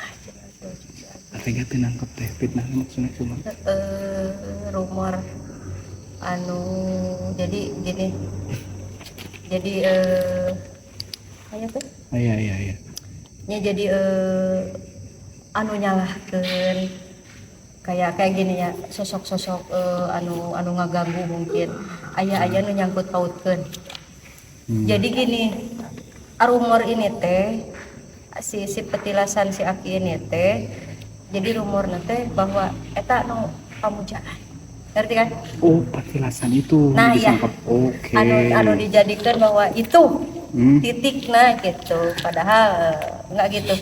Ate teh nangkep teh fitnah maksudna cuma. Rumor anu jadi gini. Jadi kayak tuh Iya. nya jadi anu nyalahkeun kayak gini ya sosok-sosok anu ngaganggu mungkin aya nu nyangkut pautkeun. Jadi gini rumor ini teh si petilasan si Aki ini teh jadi rumorna teh bahwa eta nu pamujaan. Ngerti kan? Oh, patilasan itu Nah, iya. disangkap. Oke. Anu dijadikan bahwa itu titik gitu padahal nggak gitu.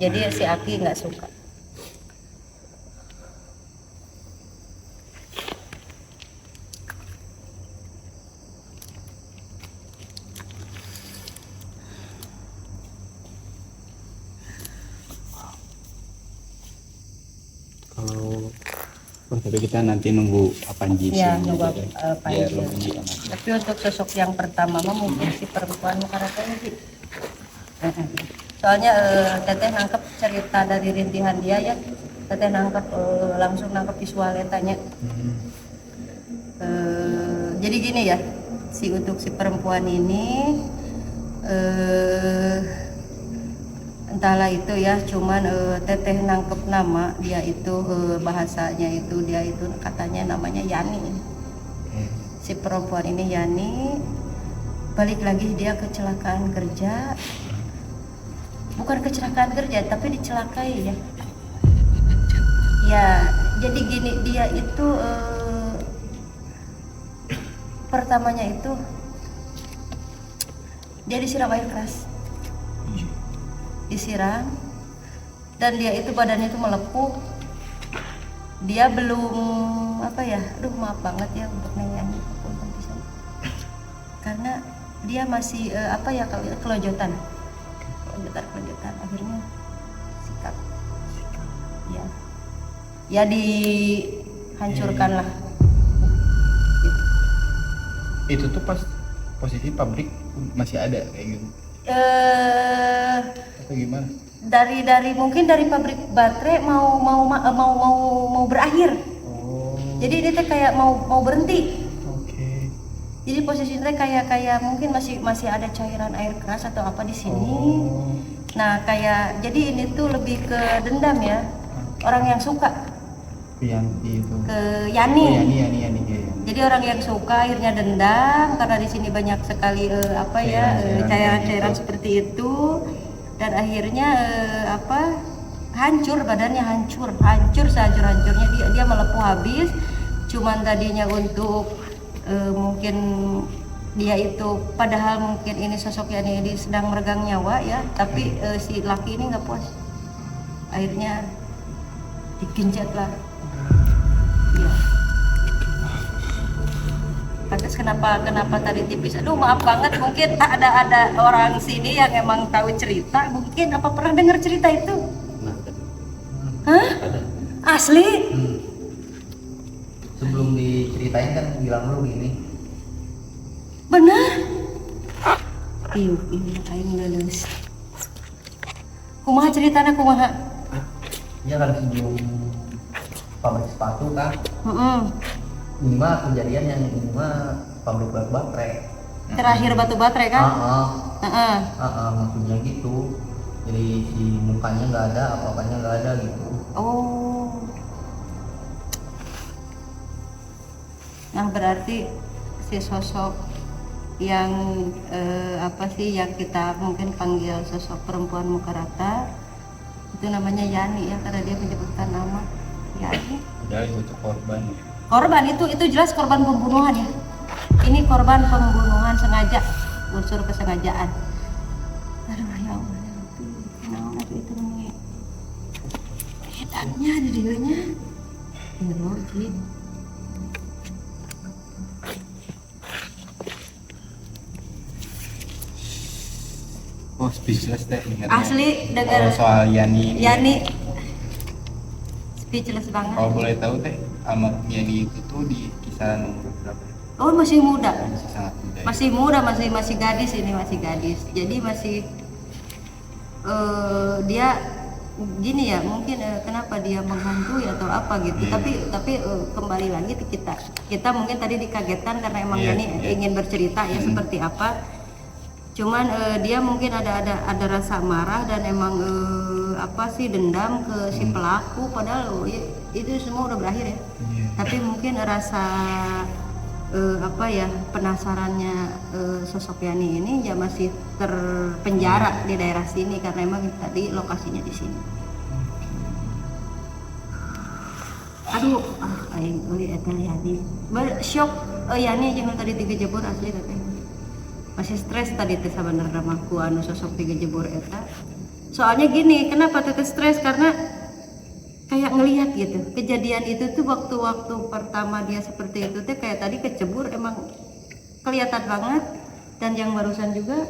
Jadi si Aki nggak suka. Kalau tapi kita nanti nunggu Panji Ya, sih. nunggu Biar Panji. lebih enak. Tapi untuk sosok yang pertama mah mungkin si perempuan karakternya sih. Soalnya teteh nangkep cerita dari rintihan dia ya. Teteh nangkep langsung nangkep visualnya tanya. Jadi gini ya, untuk si perempuan ini entahlah itu ya, cuman teteh nangkep nama dia itu bahasanya itu dia itu katanya namanya Yani. Si perempuan ini Yani, balik lagi dia kecelakaan kerja, bukan kecelakaan kerja tapi dicelakai ya. Ya jadi gini dia itu pertamanya itu dia disiram air keras, disiram dan dia itu badannya itu melepuh. Dia belum apa ya, aduh maaf banget ya untuk nyanyi karena dia masih apa ya kelojotan akhirnya sikap ya dihancurkan lah. Itu tuh pas posisi pabrik masih ada kayak gitu. Atau gimana? Dari mungkin dari pabrik baterai mau berakhir. Oh. Jadi ini teh kayak mau berhenti. Oke. Jadi posisinya kayak mungkin masih ada cairan air keras atau apa di sini. Oh. Nah kayak jadi ini tuh lebih ke dendam ya, orang yang suka Yanti itu. ke Oh, Yani. Yani ya. Jadi orang yang suka akhirnya dendam karena di sini banyak sekali cairan-cairan seperti itu dan akhirnya hancur badannya, hancur sehancur-hancurnya dia melepuh habis. Cuman tadinya untuk mungkin dia itu padahal mungkin ini sosoknya ini sedang meregang nyawa ya, tapi si laki ini nggak puas, akhirnya digenjat lah. Ya. Pantes kenapa tadi tipis. Aduh maaf banget, mungkin ada orang sini yang emang tahu cerita, mungkin apa pernah dengar cerita itu? Hah? Asli? Sebelum diceritain kan bilang dulu gini. Benar? Iu aing lulus. Kumaha ceritanya kumaha? Ya kan sebelum pabrik sepatu kan. Ini mah kejadian yang ini mah pabrik baterai. Terakhir batu baterai kan? Maksudnya gitu. Jadi si mukanya nggak ada, apa-apanya nggak ada gitu. Oh. Nah berarti si sosok yang yang kita mungkin panggil sosok perempuan muka rata itu namanya Yani ya, karena dia menyebutkan nama Yani. Jadi itu korban. Korban itu jelas korban pembunuhan ya. Ini korban pembunuhan sengaja, unsur kesengajaan. Aduh ya Allah, itu nih. Edannya ada dianya. Biologi. Oh, speechless deh dengarnya. Asli dengar Kalau soal Yani ini. Yani speechless banget. Kalau boleh tahu teh, amat Yani itu tuh di kisaran umur berapa? Oh masih muda. Masih sangat muda. Ya? Masih muda, masih gadis ini, masih gadis. Jadi masih dia gini ya, mungkin kenapa dia menghantui atau apa gitu. Yeah. Tapi kembali lagi kita mungkin tadi dikagetkan karena emang Yeah, Yani ingin bercerita ya seperti apa. Cuman dia mungkin ada rasa marah dan emang dendam ke si pelaku, padahal itu semua udah berakhir ya. Yeah. Tapi mungkin rasa penasarannya sosok Yani ini ya masih terpenjara di daerah sini karena emang tadi lokasinya di sini. Aduh, aing euy eta Yani. Shock Yani jeung tadi digejebur asli teh. Masih stres tadi teh sabenerna mah ku anu sosok digejebur eta. Soalnya gini, kenapa teh stres karena kayak ngelihat gitu kejadian itu tuh waktu pertama dia seperti itu tuh kayak tadi kecebur emang kelihatan banget, dan yang barusan juga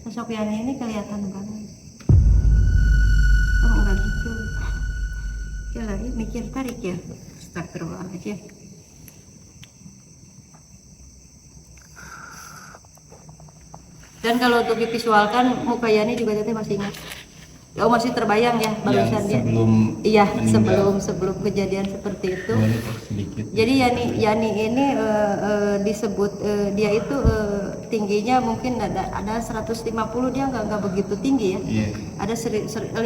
sosok Yani ini kelihatan banget. Oh enggak gitu ya, lagi mikir tarik ya, astagfirullahaladzim. Dan kalau untuk divisualkan muka Yani juga tadi masih ingat. Oh masih terbayang ya barusan dia. Iya sebelum kejadian seperti itu. Jadi Yani ini disebut dia itu tingginya mungkin ada 150, dia nggak begitu tinggi ya. Yeah. Ada 150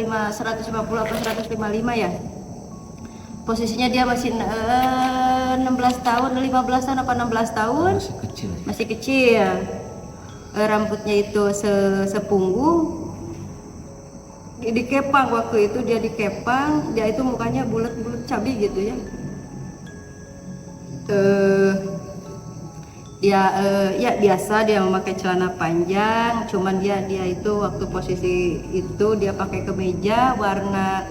apa 155 ya. Posisinya dia masih 16 tahun, 15 tahun apa 16 tahun. Masih kecil. Rambutnya itu sepunggung. Dikepang waktu itu, dia dikepang, dia itu mukanya bulat-bulat cabi gitu ya. Ya biasa dia memakai celana panjang, cuman dia itu waktu posisi itu dia pakai kemeja warna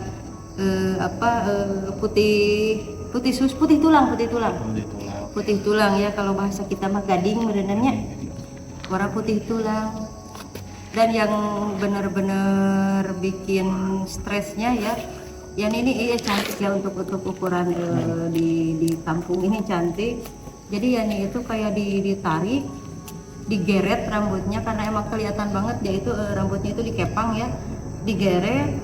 putih tulang ya, kalau bahasa kita mah gading berenangnya, warna putih tulang. Dan yang benar-benar bikin stresnya ya, yang ini cantik ya untuk ukuran di kampung ini cantik. Jadi Yani itu kayak ditarik, digeret rambutnya karena emang kelihatan banget dia itu rambutnya itu dikepang ya, digeret,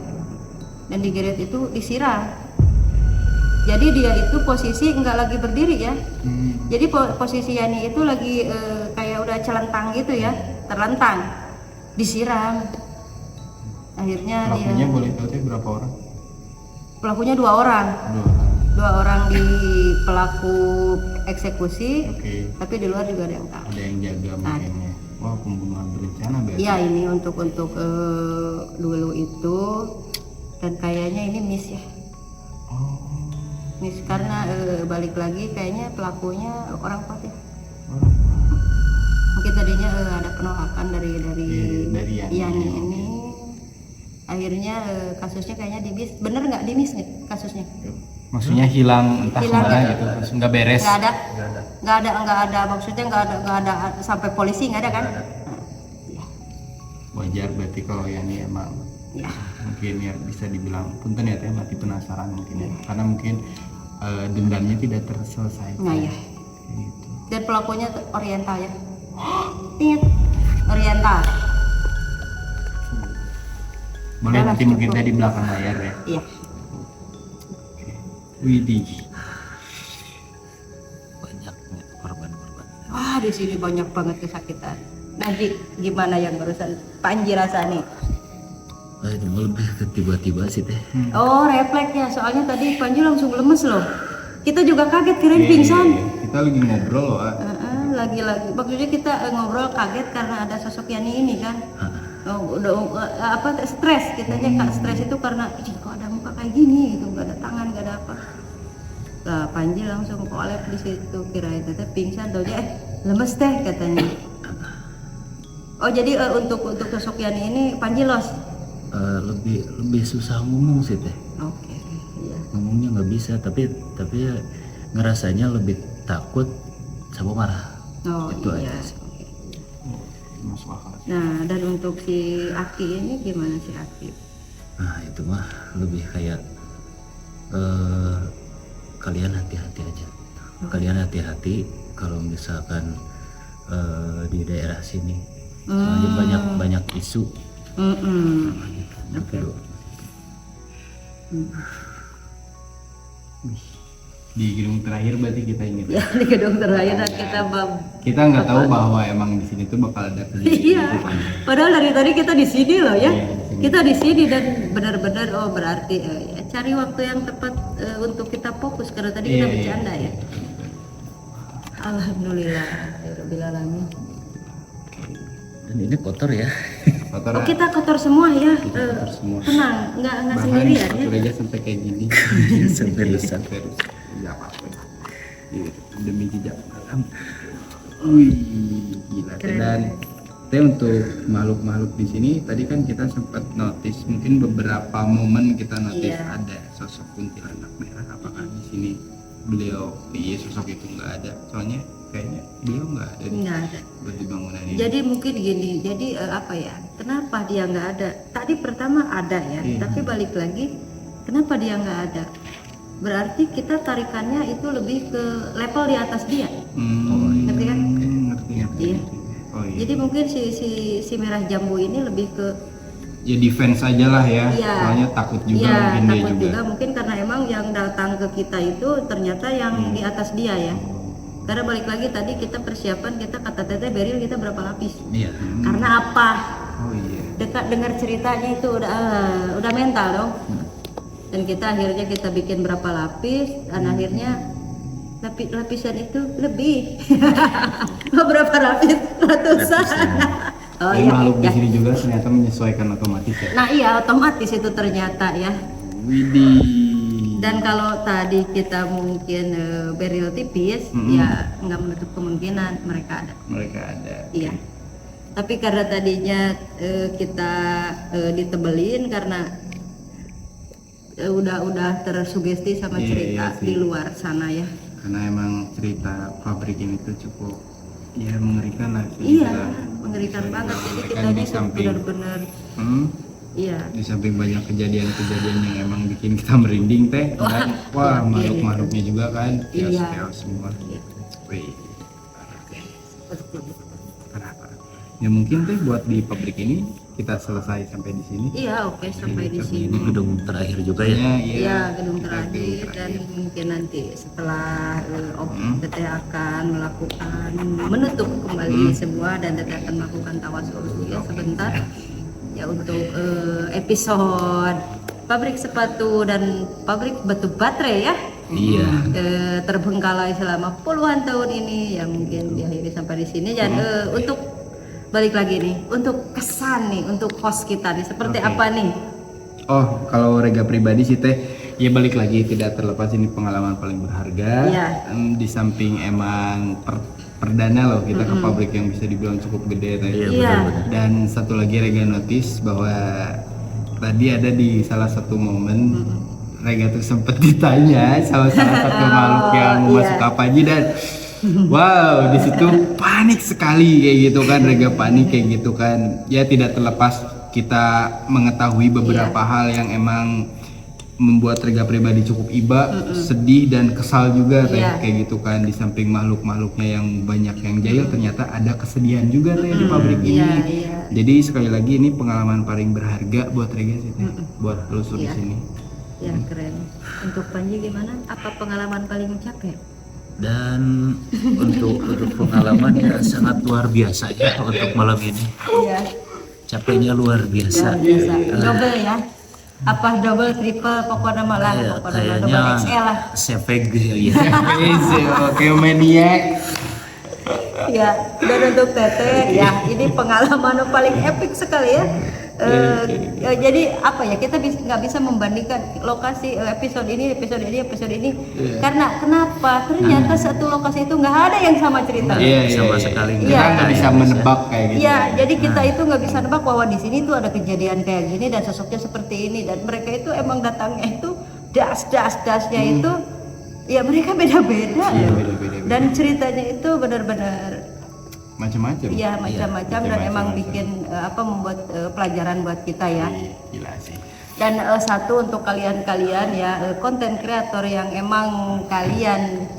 dan digeret itu disiram. Jadi dia itu posisi nggak lagi berdiri ya. Jadi posisi Yani itu lagi kayak udah celentang gitu ya, terlentang. Disiram. Akhirnya pelakunya boleh tahu tuh berapa orang? Pelakunya 2 orang. 2 orang di pelaku eksekusi. Okay. Tapi di luar juga ada yang tahu. Ada yang jaga makanya. Wah, pembunuhan berencana berarti. Iya, ini untuk dulu itu, dan kayaknya ini miss ya. Miss karena balik lagi kayaknya pelakunya orang kuat ya. Mungkin tadinya ada penolakan dari Yani ini. Akhirnya kasusnya kayaknya dimis. Bener nggak dimis nih kasusnya? Maksudnya hilang entah kemana gitu, terus nggak beres? Nggak ada. Maksudnya nggak ada sampai polisi nggak ada kan? Wajar berarti kalau Yani emang mungkin ya bisa dibilang punten ya teh mati penasaran mungkin ya, karena mungkin dendamnya tidak terselesaikan. Nah ya. Gitu. Dan pelakunya oriental ya. Ingat oriental. Boleh nanti mungkin tadi di belakang layar ya. Iya. Widih. Banyak korban. Di sini banyak banget kesakitan. Nanti gimana yang barusan Panji rasa nih? Aduh, lebih ke tiba-tiba sih teh. Oh refleks ya, soalnya tadi Panji langsung lemes loh. Kita juga kaget kirain pingsan. Kita kita lagi ngobrol loh. Lagi-lagi maksudnya kita ngobrol kaget karena ada sosok Yani ini kan. Stres kitanya kak, stres itu karena "Ih, kok ada muka kayak gini gitu, nggak ada tangan, nggak ada apa." Lah Panji langsung kolep di situ, kirain teh pingsan, taunya lemes teh katanya. Oh jadi untuk sosok Yani ini Panji los. Lebih susah ngomong sih teh. Oke, iya. Ngomongnya nggak bisa, tapi ya ngerasanya lebih takut sama marah. Oh Itu iya. aja sih. Oke. Masuk akal. Nah dan untuk si Aki ini gimana si Aki? Nah itu mah lebih kayak kalian hati-hati aja. Kalian hati-hati kalau misalkan di daerah sini. Soalnya banyak isu. Gitu doang. Di gedung terakhir berarti kita ingat. Ya di gedung terakhir dan Kita nggak tahu bahwa emang di sini tuh bakal ada kejadian Iya. itu kan. Padahal dari tadi kita di sini loh ya. Iya, di sini. Kita di sini dan benar-benar berarti ya, cari waktu yang tepat untuk kita fokus karena tadi kita Iya, iya. bercanda ya. Alhamdulillah. Rabbil alamin. Dan ini kotor ya. Kotor. Oh kita kotor semua ya. Kotor semua. Tenang, nggak Bahkan sendirian ya. Surya sampai kayak gini. Sampai rusak. Sampai rusak. Nggak apa-apa. Gitu. Demi jejak alam. Wih, gila. Keren. Dan untuk makhluk-makhluk di sini tadi kan kita sempat notice mungkin beberapa momen kita notice Iya. ada sosok kuntilanak merah. Apakah di sini beliau sosok itu nggak ada? Soalnya kayaknya beliau nggak ada di Nggak ada. di bangunan ini. Jadi mungkin gini, jadi apa ya? Kenapa dia nggak ada? Tadi pertama ada ya, Iya. tapi balik lagi, kenapa dia nggak ada? Berarti kita tarikannya itu lebih ke level di atas dia. Ngerti kan? Ngerti. Iya. Oh iya. Jadi mungkin si merah jambu ini lebih ke Ya defense aja lah ya. Iya. Soalnya takut juga iya, mungkin dia takut juga. juga mungkin karena emang yang datang ke kita itu ternyata yang di atas dia ya. Karena balik lagi tadi kita persiapan kita kata Teteh Beril kita berapa lapis? Iya. Karena apa? Oh iya. Dekat dengar ceritanya itu udah mental dong. Dan kita akhirnya kita bikin berapa lapis dan akhirnya lapisan itu lebih. Berapa lapis? Ratusan. Oh Jadi iya. makhluk di Ya. sini juga ternyata menyesuaikan otomatis ya. Nah iya otomatis itu ternyata ya. Widih. Dan kalau tadi kita mungkin beril tipis, ya nggak menutup kemungkinan mereka ada. Mereka ada. Iya. Tapi karena tadinya kita ditebelin karena udah tersugesti sama Iya, cerita iya sih. di luar sana ya. Karena emang cerita pabrik ini tuh cukup ya mengerikan lah. bisa Iya, dibilang. mengerikan banget. Jadi Kan kitanya di tuh samping benar-benar iya. di samping banyak kejadian-kejadian yang emang bikin kita merinding teh kan. Wah, makhluk-makhluknya juga kan. Iya. Chaos semua. Iya. Wih. Seperti itu. Parah. Ya mungkin teh buat di pabrik ini kita selesai sampai di sini. Iya, oke sampai di Ini sini. gedung terakhir juga ya. Iya, gedung terakhir dan mungkin nanti setelah Teteh akan melakukan menutup kembali semua dan Teteh akan melakukan tawasul ya sebentar ya untuk episode pabrik sepatu dan pabrik batu baterai ya. Iya. Terbengkalai selama puluhan tahun ini ya mungkin diakhiri sampai di sini dan untuk balik lagi nih untuk kesan nih untuk host kita nih seperti Oke. apa nih? Oh, kalau Rega pribadi sih teh, ya balik lagi tidak terlepas ini pengalaman paling berharga. Iya. Di samping emang perdana loh kita ke pabrik yang bisa dibilang cukup gede teh. Iya, Iya. benar-benar. Dan satu lagi Rega notice bahwa tadi ada di salah satu momen Rega tuh sempet ditanya sama salah satu makhluk yang iya. masuk apa aja dan wow, di situ panik sekali kayak gitu kan, Rega panik kayak gitu kan. Ya tidak terlepas kita mengetahui beberapa hal yang emang membuat Rega pribadi cukup iba, sedih dan kesal juga teh Iya. kayak gitu kan. Di samping makhluk-makhluknya yang banyak yang jahil, ternyata ada kesedihan juga teh di pabrik ini. Iya, iya. Jadi sekali lagi ini pengalaman paling berharga buat Rega sih teh, buat telusur di Iya. sini. Ya keren. Untuk Panji gimana? Apa pengalaman paling capek? Dan untuk pengalamannya sangat luar biasa ya untuk malam ini. Iya. Capeknya luar biasa. Biasa. Double ya. apa double triple pokoknya malah pokoknya double XL lah. Seveg ya. Oke maniak. Ya, dan untuk Teteh ya ini pengalaman yang paling epic sekali ya. Jadi apa ya, kita nggak bisa membandingkan lokasi episode ini karena kenapa ternyata satu lokasi itu nggak ada yang sama ceritanya. Iya, Sama sekali Kita Iya. nggak bisa menebak kayak gitu. Iya, jadi kita itu nggak bisa nebak bahwa di sini tuh ada kejadian kayak gini dan sosoknya seperti ini, dan mereka itu emang datangnya itu dasnya itu ya mereka beda-beda Iya, loh. beda-beda. Dan ceritanya itu benar-benar Macam-macam. ya macam-macam dan emang macam-macam. bikin membuat pelajaran buat kita ya. Gila sih. Dan satu untuk kalian-kalian ya konten kreator yang emang kalian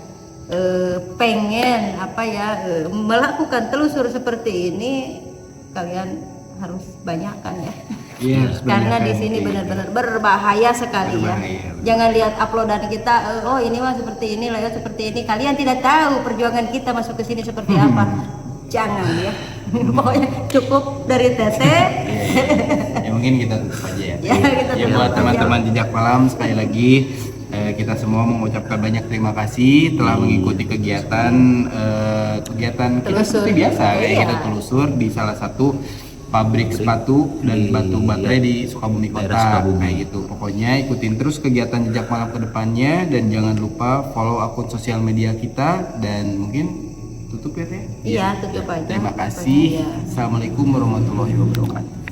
pengen melakukan telusur seperti ini, kalian harus banyakkan ya. Iya, harus Karena di banyakkan sini kayak benar-benar berbahaya sekali ya. Berbahaya, betul. Jangan lihat uploadan kita, oh ini mah seperti ini, layout seperti ini. Kalian tidak tahu perjuangan kita masuk ke sini seperti apa. Jangan ya. Pokoknya cukup dari Teteh. Ya mungkin kita tutup aja ya. Ya, kita Ya tutup buat aja. teman-teman jejak malam sekali lagi kita semua mengucapkan banyak terima kasih telah mengikuti kegiatan kita Telusur. seperti biasa kayak Iya. kita telusur di salah satu pabrik sepatu dan batu baterai di Sukabumi Daerah Kota Sukabumi. kayak gitu. Pokoknya ikutin terus kegiatan jejak malam ke depannya dan jangan lupa follow akun sosial media kita dan mungkin tutup ya Teh. Iya, tutup aja. Terima Tutup aja, kasih. ya. Assalamualaikum warahmatullahi wabarakatuh.